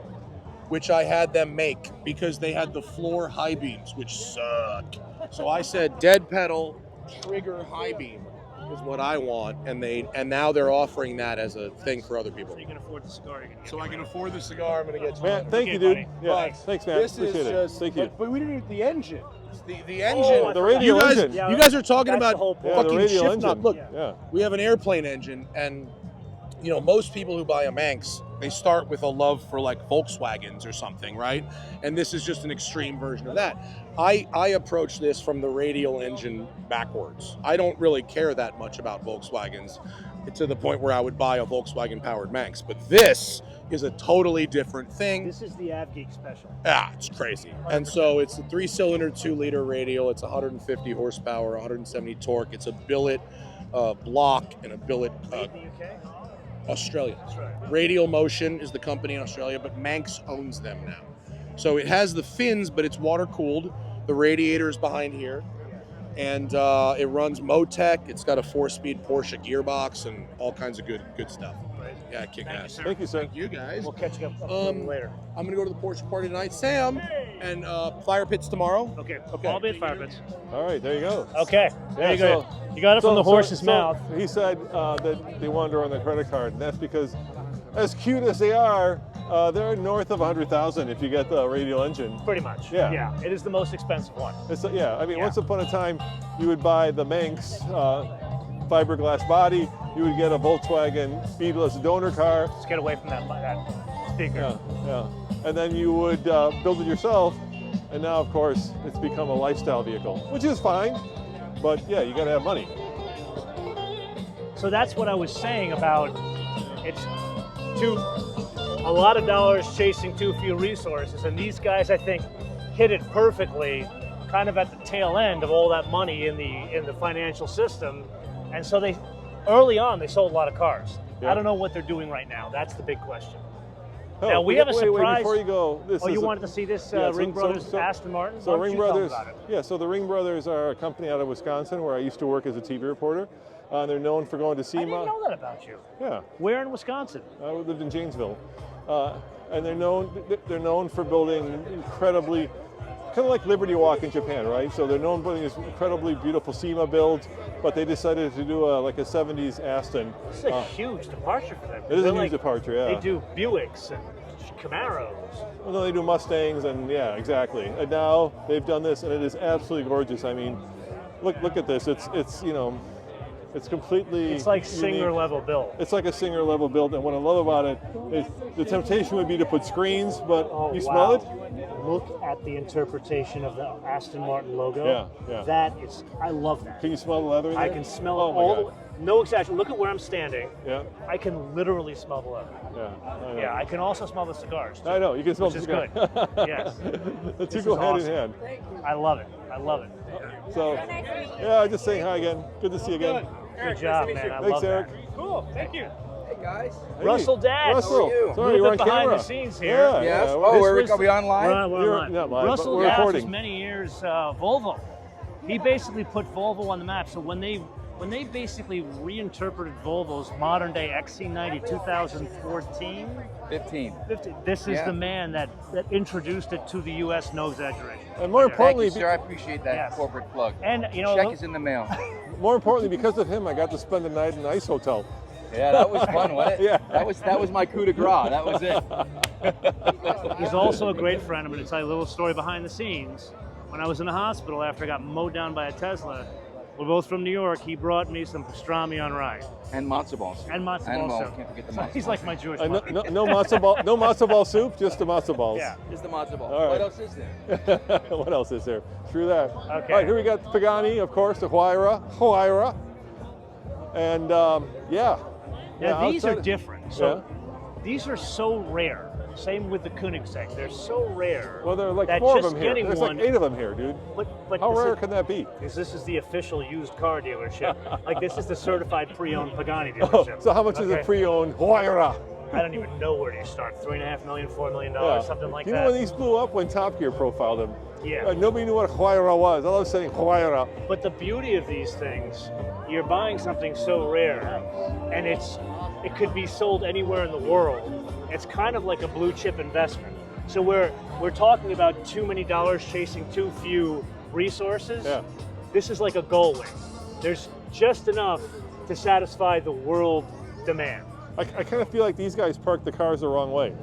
which I had them make because they had the floor high beams, which suck. So I said dead pedal, trigger high beam is what I want, and now they're offering that as a thing for other people. So you can afford the cigar. So I can afford the cigar. I'm going to get you. Man, one. thank you, buddy. dude. Yeah, Thanks. thanks, man. This Appreciate is it. just, Thank you. But we didn't the engine. The engine. the radial you guys, engine. Yeah, you guys are talking that's the about whole point. Yeah, the fucking radial shift engine. knob. Look, Yeah. we have an airplane engine, and most people who buy a Manx, they start with a love for like Volkswagens or something, right? And this is just an extreme version of that. I approach this from the radial engine backwards. I don't really care that much about Volkswagens to the point where I would buy a Volkswagen powered Manx, but this is a totally different thing. This is the AvGeek special. It's crazy. And so it's a 3-cylinder, 2-liter radial. It's 150 horsepower, 170 torque. It's a billet block and a billet Made in the UK? Australia. That's right. Radial Motion is the company in Australia, but Manx owns them now. So it has the fins, but it's water cooled. The radiator is behind here. And it runs Motec. It's got a 4-speed Porsche gearbox and all kinds of good stuff. Right. Yeah, kick ass. sir. Thank you, sir. Thank you guys. We'll catch up a little later. I'm gonna go to the Porsche party tonight, Sam, and Fire Pits tomorrow. Okay. Okay. I'll be at Fire Pits. All right, there you go. Okay. There Yeah, you go. so- You got it from the horse's mouth. He said that they wanted to run the credit card, and that's because, as cute as they are, they're north of 100,000 if you get the radial engine. Pretty much. Yeah. Yeah. It is the most expensive one. It's, yeah, I mean, Yeah. once upon a time, you would buy the Manx fiberglass body, you would get a Volkswagen beadless donor car, Let's get away from that speaker. yeah, and then you would build it yourself, and now, of course, it's become a lifestyle vehicle, which is fine, but yeah, you gotta have money. So that's what I was saying about it's a lot of dollars chasing too few resources, and these guys I think hit it perfectly, kind of at the tail end of all that money in the financial system, and so they early on they sold a lot of cars. Yeah. I don't know what they're doing right now. That's the big question. Oh, Now, we have a wait, surprise- before you go, this Oh, is you a- wanted to see this yeah, Ring Brothers Aston Martin? So Why don't Ring you tell them Brothers, about it? yeah. So the Ring Brothers are a company out of Wisconsin where I used to work as a TV reporter. They're known for going to I SEMA. didn't know that about you. Yeah, Where in Wisconsin? I lived in Janesville, and they're known for building incredibly, kind of like Liberty Walk in Japan, right? So they're known for building this incredibly beautiful SEMA builds, but they decided to do like a '70s Aston. This is a huge departure for them. It is a They're huge like- departure, yeah. They do Buicks and Camaros. Well, no, they do Mustangs, and yeah, exactly. And now they've done this, and it is absolutely gorgeous. I mean, look at this. It's it's completely. It's like unique. Singer level build. It's like a Singer level build, and what I love about it is the temptation would be to put screens, but you smell it. Look at the interpretation of the Aston Martin logo. Yeah, yeah. That is, I love that. Can you smell the leather in I there? can smell Oh it my all. God. No exaggeration. Look at where I'm standing. Yeah, I can literally smell the leather. yeah. I know. Yeah, I can also smell the cigars. Too. I know. You can smell Which is the cigar. good. Yes. The two This go is hand awesome. in hand. I love it. I love it. So, yeah, just saying hi again. Good to see you again. Good job, man. I Thanks, love Eric. that. Cool. Thank you. Hey, Russell Dad. Russell, How are you? sorry, you're Little on bit behind camera. the scenes here. Yeah, Yes. yeah. Oh, This are was- we on live? We're You're on. not live, but Russell we're Dad recording. was many years Volvo. He basically put Volvo on the map. So when they when they basically reinterpreted Volvo's modern day XC90 2014, 15. this is the man that introduced it to the U.S. No exaggeration. And more importantly, Thank you, sir. I appreciate that corporate plug. And you know, check is in the mail. more importantly, because of him, I got to spend the night in an ice hotel. Yeah, that was fun, wasn't it? Yeah. That was my coup de grace. That was it. He's also a great friend. I'm going to tell you a little story behind the scenes. When I was in the hospital after I got mowed down by a Tesla, we're both from New York. He brought me some pastrami on rye. And matzo balls. And matzo balls. Can't forget the matzo He's like my Jewish mother. No matzo ball, no matzo ball soup, just the matzo balls. Yeah, just the matzo ball. All right. What else is there? What else is there? True that. Okay. All right, here we got Pagani, of course, the Huayra. And Now these are outside- different. So these are so rare. Same with the Koenigsegg. They're so rare. Well, there are like that 4 of just them here. getting There's one, like 8 of them here, dude. But How this rare is- can that be? Because this is the official used car dealership. Like this is the certified pre-owned Pagani Oh, dealership. so how much is a pre-owned Huayra? I don't even know where do you start. $3.5 million, $4 million, something like You that. know when these blew up when Top Gear profiled them? Yeah. Nobody knew what Huayra was. All I was saying Huayra. But the beauty of these things, you're buying something so rare, and it could be sold anywhere in the world. It's kind of like a blue chip investment. So we're talking about too many dollars chasing too few resources. Yeah. This is like a goal wing. There's just enough to satisfy the world demand. I kind of feel like these guys parked the cars the wrong way.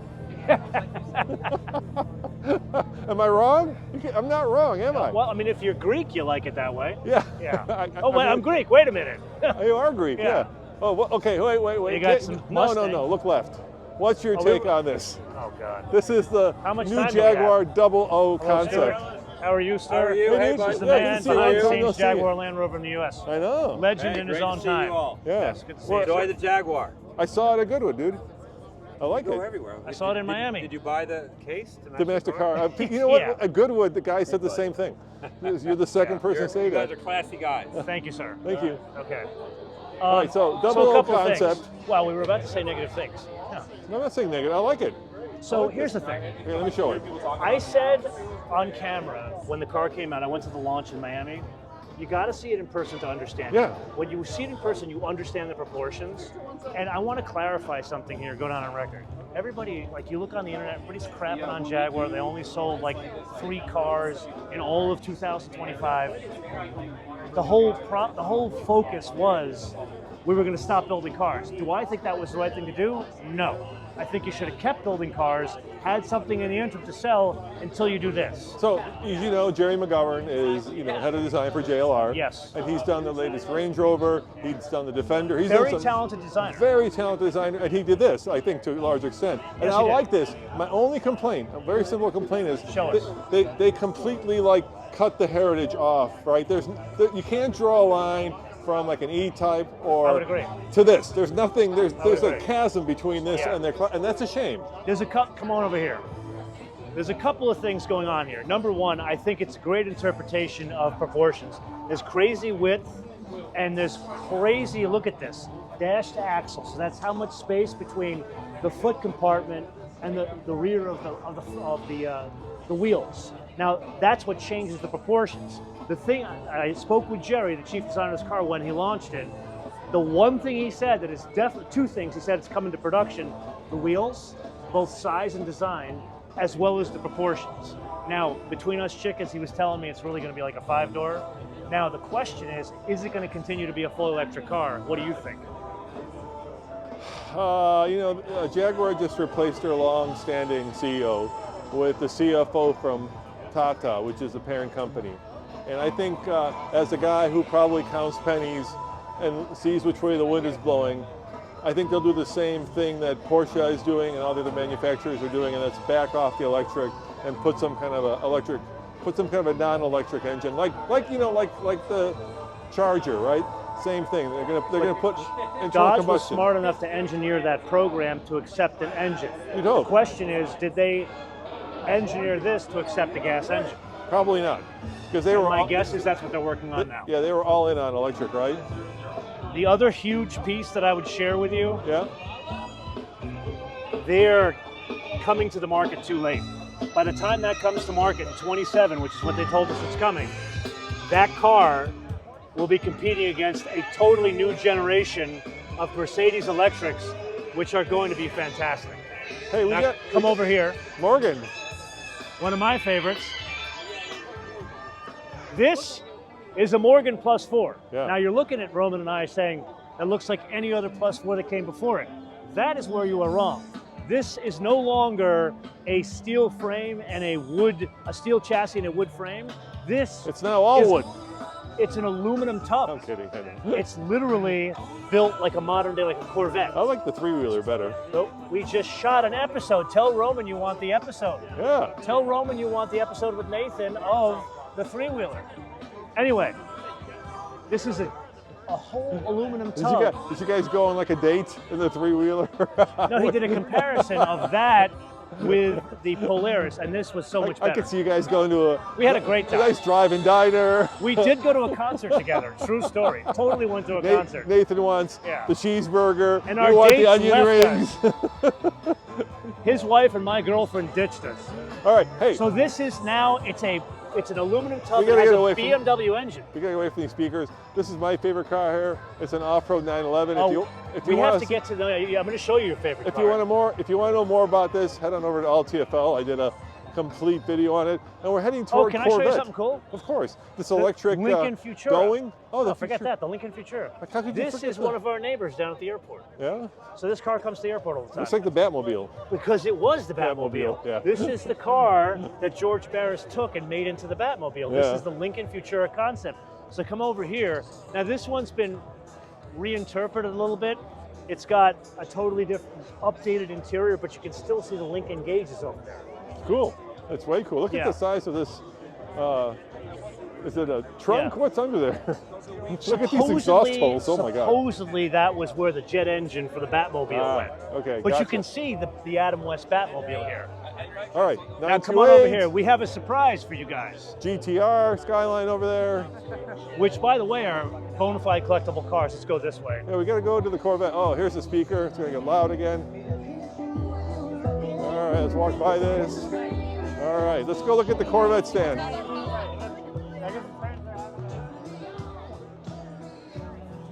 Am I wrong? I'm not wrong, am I? Well, I mean, if you're Greek, you like it that way. Yeah. Yeah. I I'm Greek. Wait a minute. You are Greek, yeah. Oh, okay. Wait. You got some Mustang. No. Look left. What's your take on this? Oh God. This is the How much new time do we have? Jaguar Double O concept. How are you, sir? How are you? Hey, Hey, dude, He's the yeah, man good to see you. behind the Long time no scenes see Jaguar you. Land Rover in the U.S. I know. Legend Hey, in his great own to see you time. all. Yeah. Yes, good to see Well, you. Enjoy the Jaguar. I saw it at Goodwood, dude. I like Go it. everywhere. I saw it in Miami. Did you buy the case? The MasterCard. You know what? Yeah. At Goodwood, the guy said the same thing. You're the second person to say You guys that. are classy guys. Thank you, sir. Thank you. Okay. All right, so a Double O couple of concept. things. Well, we were about to say negative things. Yeah. No, I'm not saying negative. I like it. So here's the thing. Here, let me show it. I said on camera when the car came out, I went to the launch in Miami, you got to see it in person to understand Yeah. it. When you see it in person, you understand the proportions. And I want to clarify something here, go down on record. Everybody, like you look on the internet, everybody's crapping on Jaguar. They only sold like 3 cars in all of 2025. The whole focus was we were going to stop building cars. Do I think that was the right thing to do? No. I think you should have kept building cars, had something in the interim to sell until you do this. So, as you know, Jerry McGovern is, head of design for JLR. Yes. And he's done the latest Range Rover. He's done the Defender. He's Very done some talented designer. Very talented designer, and he did this, I think, to a large extent. And Yes, I he did. like this. My only complaint, a very simple complaint, is Show us. they completely cut the heritage off, right? You can't draw a line from like an E-Type I would agree. to this. There's nothing. There's a agree. chasm between this Yeah. and that's a shame. Come on over here. There's a couple of things going on here. Number one, I think it's a great interpretation of proportions. There's crazy width, and there's crazy, look at this, dashed axle. So that's how much space between the foot compartment and the rear of the wheels. Now, that's what changes the proportions. The thing, I spoke with Jerry, the chief designer of this car, when he launched it. The one thing he said that is definitely, 2 things he said it's coming to production: the wheels, both size and design, as well as the proportions. Now, between us chickens, he was telling me it's really going to be like a 5-door. Now, the question is it going to continue to be a full electric car? What do you think? Jaguar just replaced their long-standing CEO with the CFO from Tata, which is the parent company. And I think as a guy who probably counts pennies and sees which way the wind is blowing, I think they'll do the same thing that Porsche is doing and all the other manufacturers are doing, and that's back off the electric and put some kind of a non-electric engine, like the Charger, right? Same thing. They're gonna put internal Dodge was combustion. smart enough to engineer that program to accept an engine. You'd The hope. question is, did they engineer this to accept a gas engine? Probably not, because they were. My guess is that's what they're working on now. Yeah, they were all in on electric, right? The other huge piece that I would share with you, Yeah. they're coming to the market too late. By the time that comes to market in 27, which is what they told us it's coming, that car will be competing against a totally new generation of Mercedes electrics, which are going to be fantastic. Hey, come over here. Morgan. One of my favorites. This is a Morgan Plus 4. Yeah. Now you're looking at Roman and I saying, that looks like any other Plus 4 that came before it. That is where you are wrong. This is no longer a steel frame and a steel chassis and a wood frame. It's now all wood. It's an aluminum tub. I'm kidding. It's literally built like a modern day, like a Corvette. I like the three-wheeler better. So we just shot an episode. Tell Roman you want the episode. Yeah. Tell Roman you want the episode with Nathan of the three-wheeler. Anyway, this is a whole aluminum tub. Did you guys go on like a date in the three-wheeler? No, he did a comparison of that with the Polaris, and this was so much better. I could see you guys going to we had a great time. A nice drive-in diner. We did go to a concert together. True story. Totally went to a concert. Nathan wants the cheeseburger. And our want dates the onion rings. His wife and my girlfriend ditched us. All right, hey. So this is now, it's an aluminum tub that has a BMW engine. We gotta get away from these speakers. This is my favorite car here. It's an off-road 911. We have to get to know. I'm going to show you your favorite car. If you want to know more about this, head on over to All TFL. I did a complete video on it, and we're heading toward Can Corvette. I show you something cool? Of course. This electric Lincoln Futura. going. Forget that. The Lincoln Futura. This is one of our neighbors down at the airport. Yeah. So this car comes to the airport all the time. Looks like the Batmobile. Because it was the Batmobile. Yeah. This is the car that George Barris took and made into the Batmobile. Yeah. This is the Lincoln Futura concept. So come over here. Now this one's been reinterpreted a little bit. It's got a totally different, updated interior, but you can still see the Lincoln gauges over there. Cool. It's way cool. Look at the size of this. Is it a trunk? Yeah. What's under there? Look at these exhaust holes. Oh my God. Supposedly that was where the jet engine for the Batmobile went. Okay. But you can see the Adam West Batmobile here. All right. Now come on over here. We have a surprise for you guys. GTR Skyline over there. Which, by the way, are bona fide collectible cars. Let's go this way. Yeah, we got to go to the Corvette. Oh, here's the speaker. It's going to get loud again. All right, let's walk by this. All right, let's go look at the Corvette stand.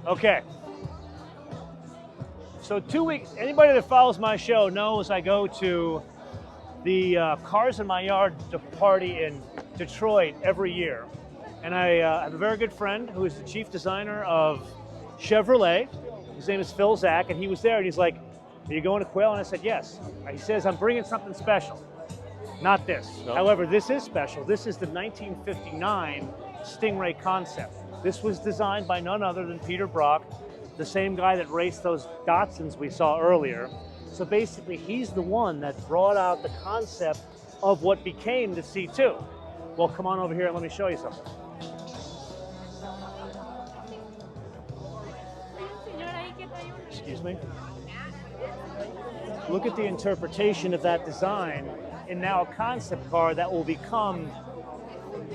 Okay. So 2 weeks, anybody that follows my show knows I go to the Cars in My Yard party in Detroit every year. And I have a very good friend who is the chief designer of Chevrolet. His name is Phil Zach, and he was there, and he's like, are you going to Quail? And I said, yes. He says, I'm bringing something special. Not this. No. However, this is special. This is the 1959 Stingray concept. This was designed by none other than Peter Brock, the same guy that raced those Datsuns we saw earlier. So basically, he's the one that brought out the concept of what became the C2. Well, come on over here and let me show you something. Excuse me. Look at the interpretation of that design in now a concept car that will become,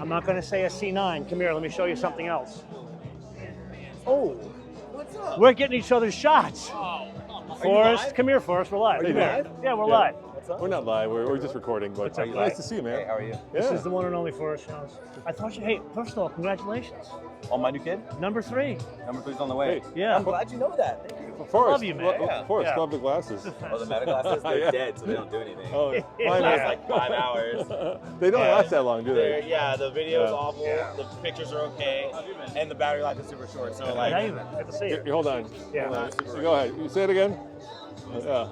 I'm not going to say a C9. Come here, let me show you something else. Oh, what's up? We're getting each other's shots. Oh. Forrest, come here, Forrest. We're live. Are you live? Yeah, we're live. We're not live. We're just recording. But nice to see you, man. Hey, how are you? This is the one and only Forrest Jones. I thought you. Hey, first of all, congratulations. On my new kid? Number 3. Number 3's on the way. Hey, yeah. I'm glad you know that. Thank you. Forrest, love you, man. Forrest, love the glasses. Oh, the meta glasses? They're dead, so they don't do anything. Oh, They last like 5 hours. They don't last that long, do they? Yeah, the video is awful. Yeah. The pictures are okay, and the battery life is super short. So like, Good to see you. Hold on. Yeah. Hold on. Go ahead. You say it again. Yeah.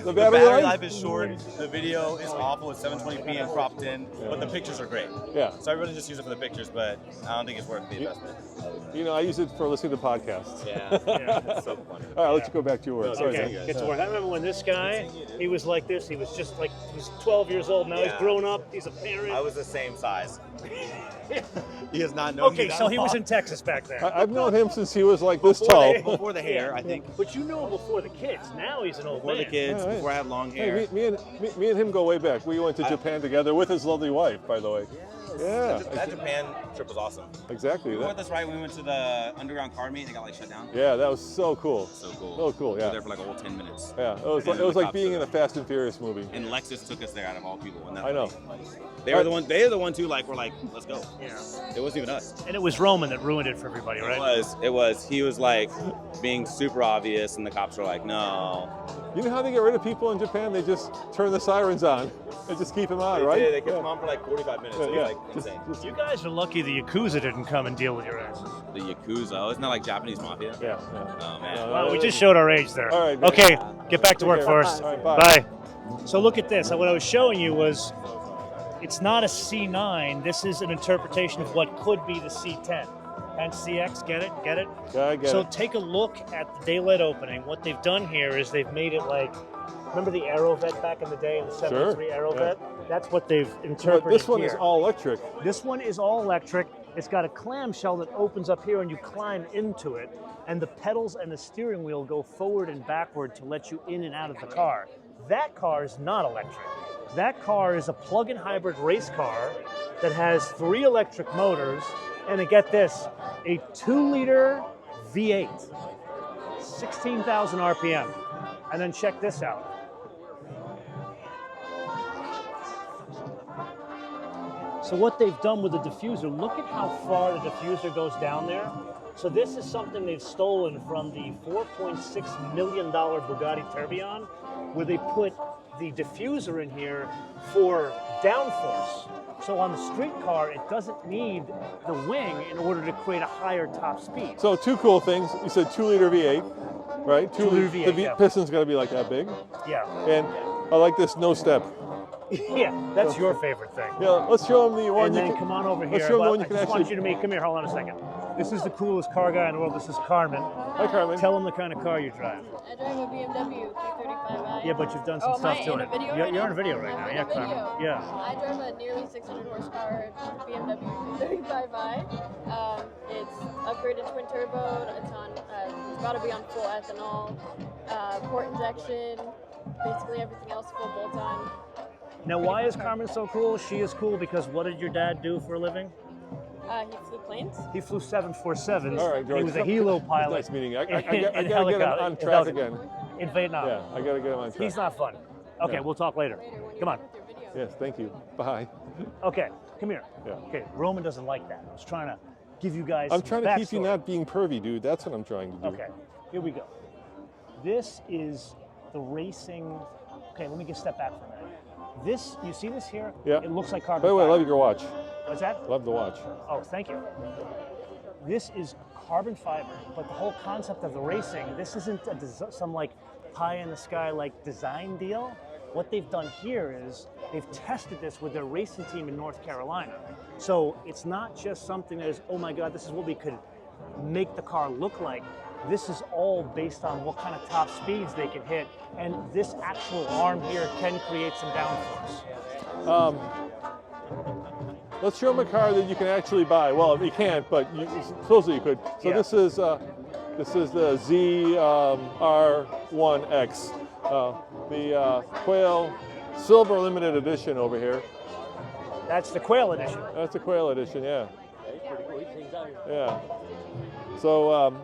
The battery life is short. The video is awful. It's 720p and cropped in, but the pictures are great. Yeah. So I really just use it for the pictures, but I don't think it's worth the investment. You know, I use it for listening to podcasts. Yeah. It's so funny. All right, I'll let you go back to your work. Okay, get to work. I remember when this guy, he was like this. He was just like, he was 12 years old. Now he's grown up. He's a parent. I was the same size. He has not known me that so he was long. in Texas back then. I've known him since he was like this tall. Before the hair, I think. But you knew him before the kids. Now he's an old Before man. the kids, before I had long hair. Hey, me and him go way back. We went to Japan together with his lovely wife, by the way. Yeah. That Japan trip was awesome. Exactly. We went this right when we went to the underground car meet and it got like shut down. Yeah, that was so cool. So cool. So cool, yeah. We were there for like a whole 10 minutes. Yeah, it was like being in a Fast and Furious movie. And Lexus took us there out of all people. I know. They were the one. They were the ones who like were like, let's go. Yeah. It wasn't even us. And it was Roman that ruined it for everybody, right? It was. He was like being super obvious, and the cops were like, no. You know how they get rid of people in Japan? They just turn the sirens on and just keep them on, right? They kept them on for like 45 minutes. It was like insane. You guys are lucky the Yakuza didn't come and deal with your asses. The Yakuza, isn't that like Japanese mafia? Yeah. Oh man. Well, we just showed our age there. All right, man. Okay, get back to work, Forrest. All right, bye. So look at this. What I was showing you was, it's not a C9. This is an interpretation of what could be the C10. And CX, get it? Get it? Yeah, I get so it. take a look at the daylight opening. What they've done here is they've made it like, remember the Aerovet back in the day, in the 73 Aerovet? Yeah. That's what they've interpreted But this one here. is all electric. This one is all electric. It's got a clamshell that opens up here and you climb into it. And the pedals and the steering wheel go forward and backward to let you in and out of the car. That car is not electric. That car is a plug-in hybrid race car that has 3 electric motors and get this, a 2-liter V8, 16,000 RPM. And then check this out. So what they've done with the diffuser, look at how far the diffuser goes down there. So this is something they've stolen from the $4.6 million Bugatti Tourbillon, where they put the diffuser in here for downforce. So on the street car, it doesn't need the wing in order to create a higher top speed. So 2 cool things. You said 2-liter V8, right? 2-liter V8, The piston's got to be like that big. Yeah. And I like this no step. Yeah, that's your favorite thing. Yeah, let's show them the one. And then come on over here. Let's show them the one you I can just actually. want you to meet. Come here. Hold on a second. This is the coolest car guy in the world. This is Carmen. Hi, Carmen. Tell them the kind of car you drive. I drive a BMW 335i. Yeah, but you've done some stuff to it. You're on a video right now. Yeah, Carmen. Yeah. I drive a nearly 600 horsepower BMW 335i. It's upgraded twin turbo. It's got to be on full ethanol. Port injection. Basically everything else full bolt on. Now, why is Carmen so cool? She is cool because what did your dad do for a living? He flew planes. He flew 747s. All right, George. He was a helo pilot. Nice meeting you. I in got to get him helicopter- on track again. In Vietnam. Yeah, I got to get him on track. He's not fun. Okay, Yeah. we'll talk later. Come on. Yes, thank you. Bye. Okay, come here. Yeah. Okay, Roman doesn't like that. I was trying to give you guys I'm some trying to keep you backstory. not being pervy, dude. That's what I'm trying to do. Okay, here we go. This is the racing. Okay, let me just step back for a minute. This, you see this here? Yeah. It looks like carbon By the way, I fiber. love your watch. What's that? Love the watch. Oh, thank you. This is carbon fiber, but the whole concept of the racing, this isn't some like pie in the sky like design deal. What they've done here is they've tested this with their racing team in North Carolina. So it's not just something that is, oh my God, this is what we could make the car look like. This is all based on what kind of top speeds they can hit, and this actual arm here can create some downforce. Let's show them a car that you can actually buy. Well, you can't, but supposedly you could. So Yeah. this is the ZR1X, the Quail Silver Limited Edition over here. That's the Quail edition. That's the Quail Edition, yeah. Yeah. So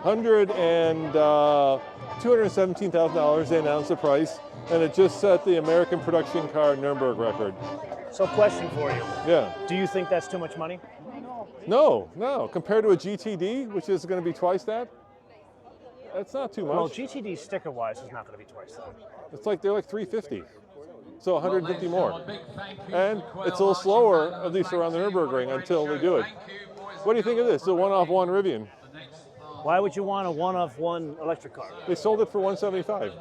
$217,000 they announced the price, and it just set the American production car Nürburgring record. So question for you. Yeah. Do you think that's too much money? No. Compared to a GTD, which is going to be twice that, that's not too much. Well, GTD sticker-wise is not going to be twice that. It's like they're like $350, so 150 more, and it's a little slower, at least around the Nürburgring, until they do it. What do you think of this? The one-off-one Rivian. Why would you want a one-off-one electric car? They sold it for $175.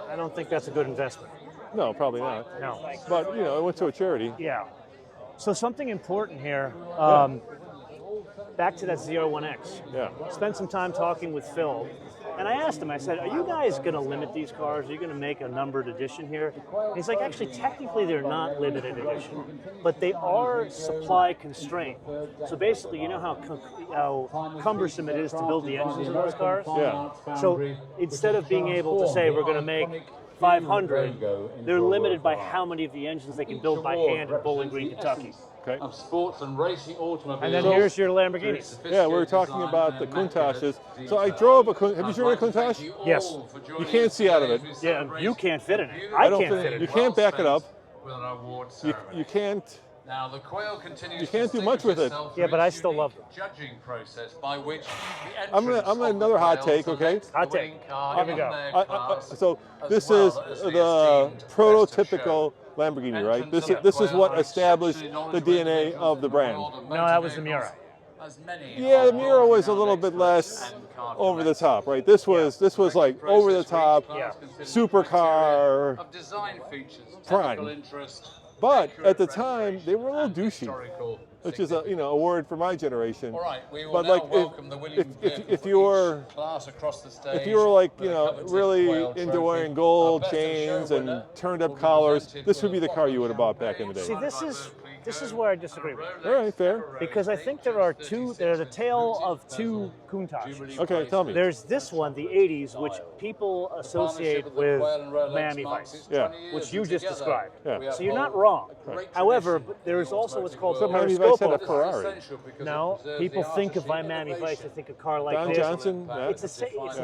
I don't think that's a good investment. No, probably not. No. But you know, it went to a charity. Yeah. So something important here. Back to that ZR1X. Yeah. Spent some time talking with Phil, and I asked him. I said, "Are you guys going to limit these cars? Are you going to make a numbered edition here?" And he's like, "Actually, technically, they're not limited edition, but they are supply constrained. So basically, you know how cumbersome it is to build the engines in those cars. Yeah. So instead of being able to say we're going to make 500, they're limited by how many of the engines they can build by hand in Bowling Green, Kentucky. Okay. Of sports and racing automobiles. And then here's your Lamborghinis. Yeah, we were talking about the Countachs. So I drove a Countach. Have you driven a Countach? Yes. You can't see out of it. Yeah, you can't fit in it. I can't fit in it. You can't back it up. You can't. Now the Quail continues You can't do much with it. Yeah, but I still love them. Judging process by which the I'm gonna another hot take, okay? Hot take. Here we go. So this is the prototypical Lamborghini, right? This is what established the DNA of the brand. No, that was the Miura. Yeah, the Miura was a little bit less over the top, right? This was like over the top, supercar, of design features, prime. interest. But at the time, they were a little douchey, which is a word for my generation. All right, we will But now like welcome the Williams if you were class across the stage. if you were like with a coveted really Quail into trophy. wearing gold Our best in chains show and winner turned up will be collars, presented this would with be the a car you would bottle have bought back in the day. See, this is where I disagree with you. All right, fair. Because I think there are the tale of two Countachs. Okay, tell me. There's this one, the 80s, which people associate with Miami Vice, Yeah. which you just described. Yeah. So you're not wrong. However, there is also what's called Except Miami Vice had a Periscopo. Ferrari. No, people think of Miami Vice, they think a car like Don this. Johnson.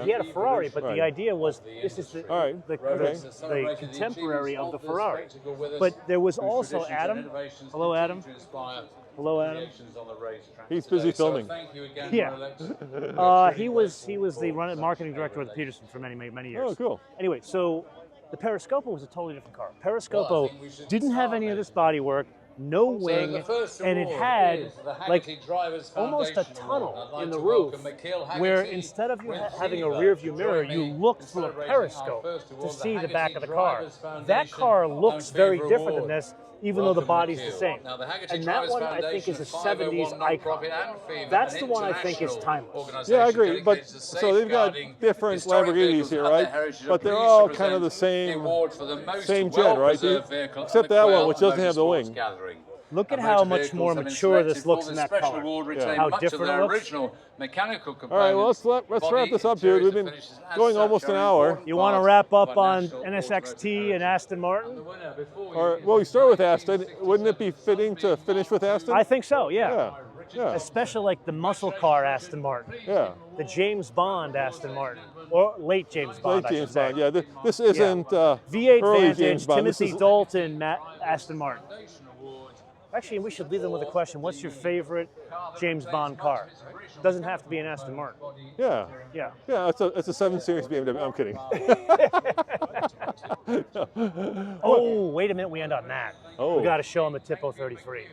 He had a Ferrari, but Right. the idea was this is the, All right, the contemporary of the Ferrari. But there was also Adam. Hello, Adam. Hello, Adam. He's busy filming. Yeah. He was the marketing director of the Peterson for many years. Oh, cool. Anyway, so the Periscopo was a totally different car. Periscopo didn't have any of this bodywork, no wing, and it had like almost a tunnel in the roof where instead of you having a rear view mirror, you look through a periscope to see the back of the car. That car looks very different than this, even though the body's the same. And that one I think is a 70s icon. That's the one I think is timeless. Yeah, I agree. But so they've got different Lamborghinis here, right? But they're all kind of the same gen, right? Except that one, which doesn't have the wing. Look at how much more mature this looks in that color. How different it looks. All right, well, let's wrap this up, dude. We've been going almost an hour. You want to wrap up on NSXT and Aston Martin? Or, well, we start with Aston. Wouldn't it be fitting to finish with Aston? I think so, yeah. Yeah. Especially like the muscle car Aston Martin. Yeah. The James Bond Aston Martin. Or late James Bond, Late James I should say. Bond, yeah. This isn't V8 early Vantage, James Bond. Timothy Dalton, Aston Martin. Actually, we should leave them with a question. What's your favorite James Bond car? Doesn't have to be an Aston Martin. Yeah. Yeah. Yeah, it's a 7 Series BMW. I'm kidding. Oh, wait a minute. We end on that. Oh. We got to show them the Tipo 33.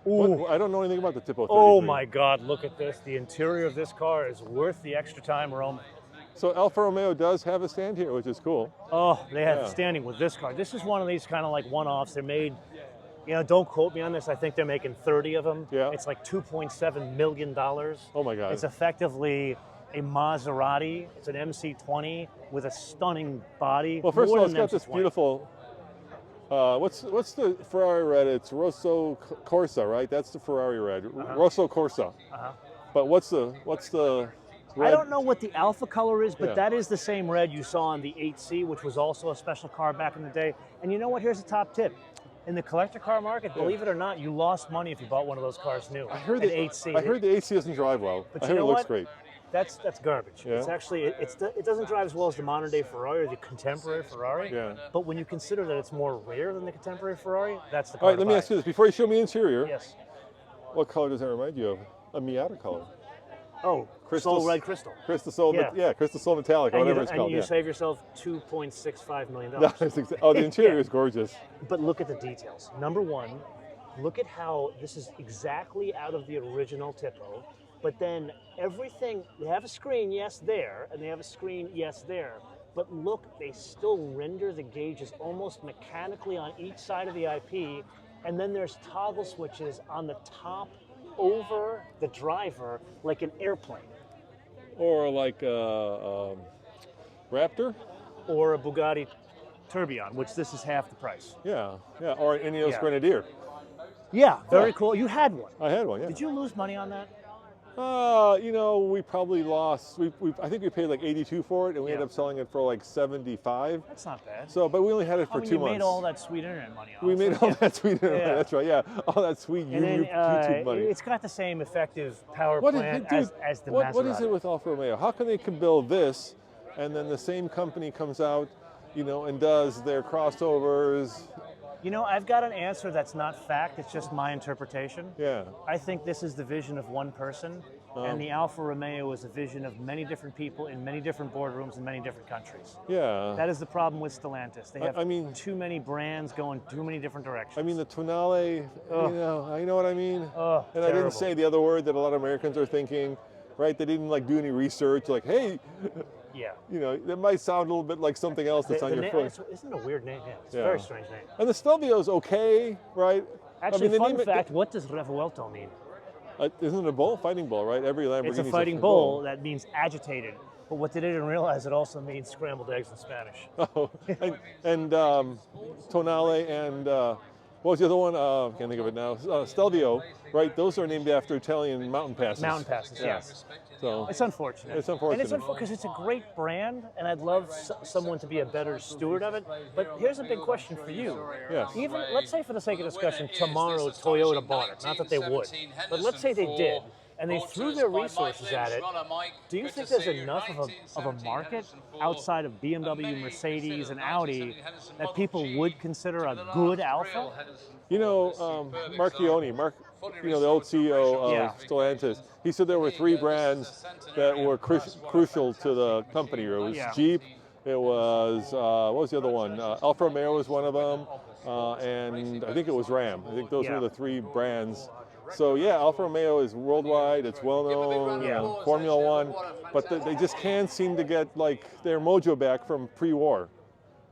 Ooh. I don't know anything about the Tipo 33. Oh, my God. Look at this. The interior of this car is worth the extra time roaming. So Alfa Romeo does have a stand here, which is cool. Oh, they have standing with this car. This is one of these kind of like one-offs. They're made... don't quote me on this. I think they're making 30 of them. Yeah. It's like $2.7 million. Oh, my God. It's effectively a Maserati. It's an MC20 with a stunning body. Well, first of all, it's More got than this MC20. beautiful, what's the Ferrari red? It's Rosso Corsa, right? That's the Ferrari red. Rosso Corsa. But what's the red? I don't know what the alpha color is, but Yeah. that is the same red you saw on the 8C, which was also a special car back in the day. And you know what? Here's a top tip. In the collector car market, believe it or not, you lost money if you bought one of those cars new. I heard an the 8C. I heard the 8C doesn't drive well. But I you heard know it looks what? great. That's garbage. Yeah. It's actually it doesn't drive as well as the modern day Ferrari or the contemporary Ferrari. Yeah. But when you consider that it's more rare than the contemporary Ferrari, that's the All car. right, let me ask you this. Before you show me the interior, Yes. what color does that remind you of? A Miata color. Oh, Soul Red Crystal. Crystal Soul, Yeah. Crystal Soul Metallic, whatever it's called. And you Yeah. save yourself $2.65 million. No, the interior is gorgeous. But look at the details. Number one, look at how this is exactly out of the original Tipo. But then everything, they have a screen, yes, there, and they have a screen, yes, there. But look, they still render the gauges almost mechanically on each side of the IP. And then there's toggle switches on the top over the driver like an airplane. Or like a Raptor? Or a Bugatti Tourbillon, which this is half the price. Yeah, or an Ineos Grenadier. Yeah, very cool. You had one. I had one, yeah. Did you lose money on that? We probably lost. I think we paid like 82 for it, and we ended up selling it for like 75. That's not bad. So, but we only had it for 2 you months. made all that sweet internet money off. We made all that sweet internet money. That's right. Yeah, all that sweet YouTube money. It's got the same effective power plant as the Maserati. What is it with Alfa Romeo? How can they build this, and then the same company comes out, and does their crossovers? I've got an answer that's not fact. It's just my interpretation. Yeah. I think this is the vision of one person, and the Alfa Romeo is a vision of many different people in many different boardrooms in many different countries. Yeah. That is the problem with Stellantis. They have too many brands going too many different directions. I mean, the Tonale, you know what I mean? Oh, and terrible. I didn't say the other word that a lot of Americans are thinking, right? They didn't do any research, like, hey, yeah. That might sound a little bit like something else that's on your phone. Isn't it a weird name? Yeah, it's a very strange name. And the Stelvio's okay, right? Actually, fun fact, what does Revuelto mean? Isn't it a bull? Fighting bull, right? Every Lamborghini. It's a fighting bull that means agitated. But what they didn't realize, it also means scrambled eggs in Spanish. Oh, and Tonale and what was the other one? I can't think of it now. Stelvio, right? Those are named after Italian mountain passes. Mountain passes, yes. So it's unfortunate. It's unfortunate. And it's unfortunate because it's a great brand, and I'd love someone to be a better steward of it. But here's a big question for you. Yes. Even, let's say for the sake of discussion, tomorrow Toyota bought it. Not that they would. But let's say they did. And they threw their resources at it. Do you think there's enough of a market outside of BMW, Mercedes, and Audi that people would consider a good Alfa? Marchioni, the old CEO of Stellantis, he said there were 3 brands that were crucial to the company. It was Jeep, it was, what was the other one? Alfa Romeo was one of them, and I think it was Ram. I think those were the 3 brands. So Alfa Romeo is worldwide, it's well known, Formula One, but they just can't seem to get their mojo back from pre-war.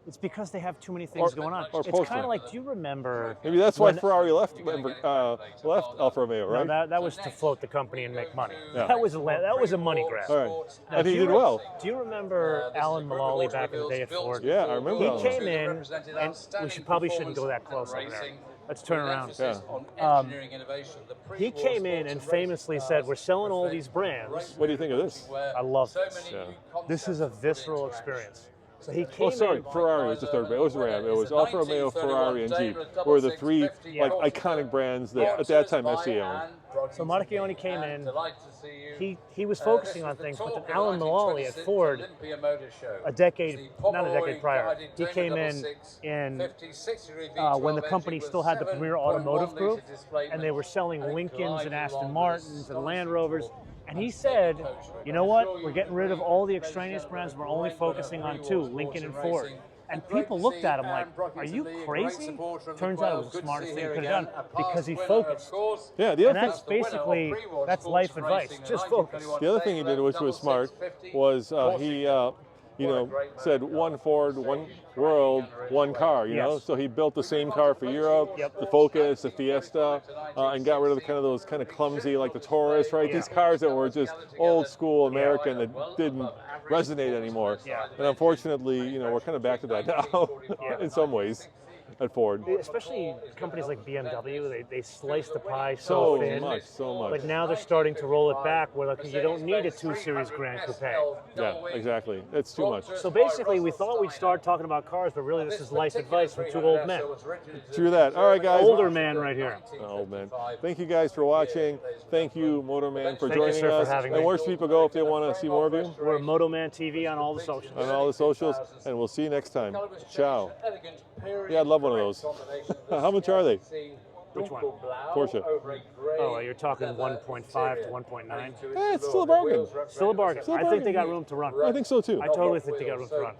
It's because they have too many things going on. It's kind of like, do you remember? Maybe that's why Ferrari left Alfa Romeo, right? No, that was to float the company and make money. Yeah. That was a money grab. All right. And he did well. Do you remember Alan Mullally back in the day at Ford? Yeah, I remember. He came in, and we probably shouldn't go that close over there. Let's turn around. Yeah. He came in and famously said, "We're selling all these brands." What do you think of this? I love this. Yeah. This is a visceral experience. So he came Ferrari was the third brand. It was Ram. It was Alfa Romeo, Ferrari, and Jeep were the 3 iconic brands that at that time SC owned. So Marchioni came in. He was focusing on things, but then Alan Mullally at Ford, not a decade prior, he came in when the company still had the Premier Automotive Group, and they were selling Lincolns and Aston Martins and Land Rovers. And he said, you know what, we're getting rid of all the extraneous brands, we're only focusing on 2, Lincoln and Ford. And people looked at him like, are you crazy? Turns out it was the smartest thing he could have done because he focused. Yeah, the other and that's basically, that's life advice, just focus. The other thing he did, which was smart, was he said one Ford, one world, one car, you know? So he built the same car for Europe, the Focus, the Fiesta, and got rid of those kind of clumsy, like the Taurus, right? These cars that were just old school American that didn't resonate anymore. And unfortunately, we're kind of back to that now in some ways at Ford. Especially companies like BMW, they slice the pie so thin. So much. But now they're starting to roll it back where you don't need a 2 Series Grand Coupe. Yeah, exactly. It's too much. So basically, we thought we'd start talking about cars, but really this is life advice from 2 old men. True that. All right, guys. Older man right here. Old man. Thank you guys for watching. Thank you, Motorman, for joining us. For having me. And where should people go if they want to see more of you? We're Motoman TV on all the socials. On all the socials, and we'll see you next time. Ciao. Yeah, I'd love one of those. How much are they? Which one? Porsche. Oh, you're talking 1.5 to 1.9? It's still a bargain. Still a bargain. I think they got room to run. I think so too. I totally think they got room to run.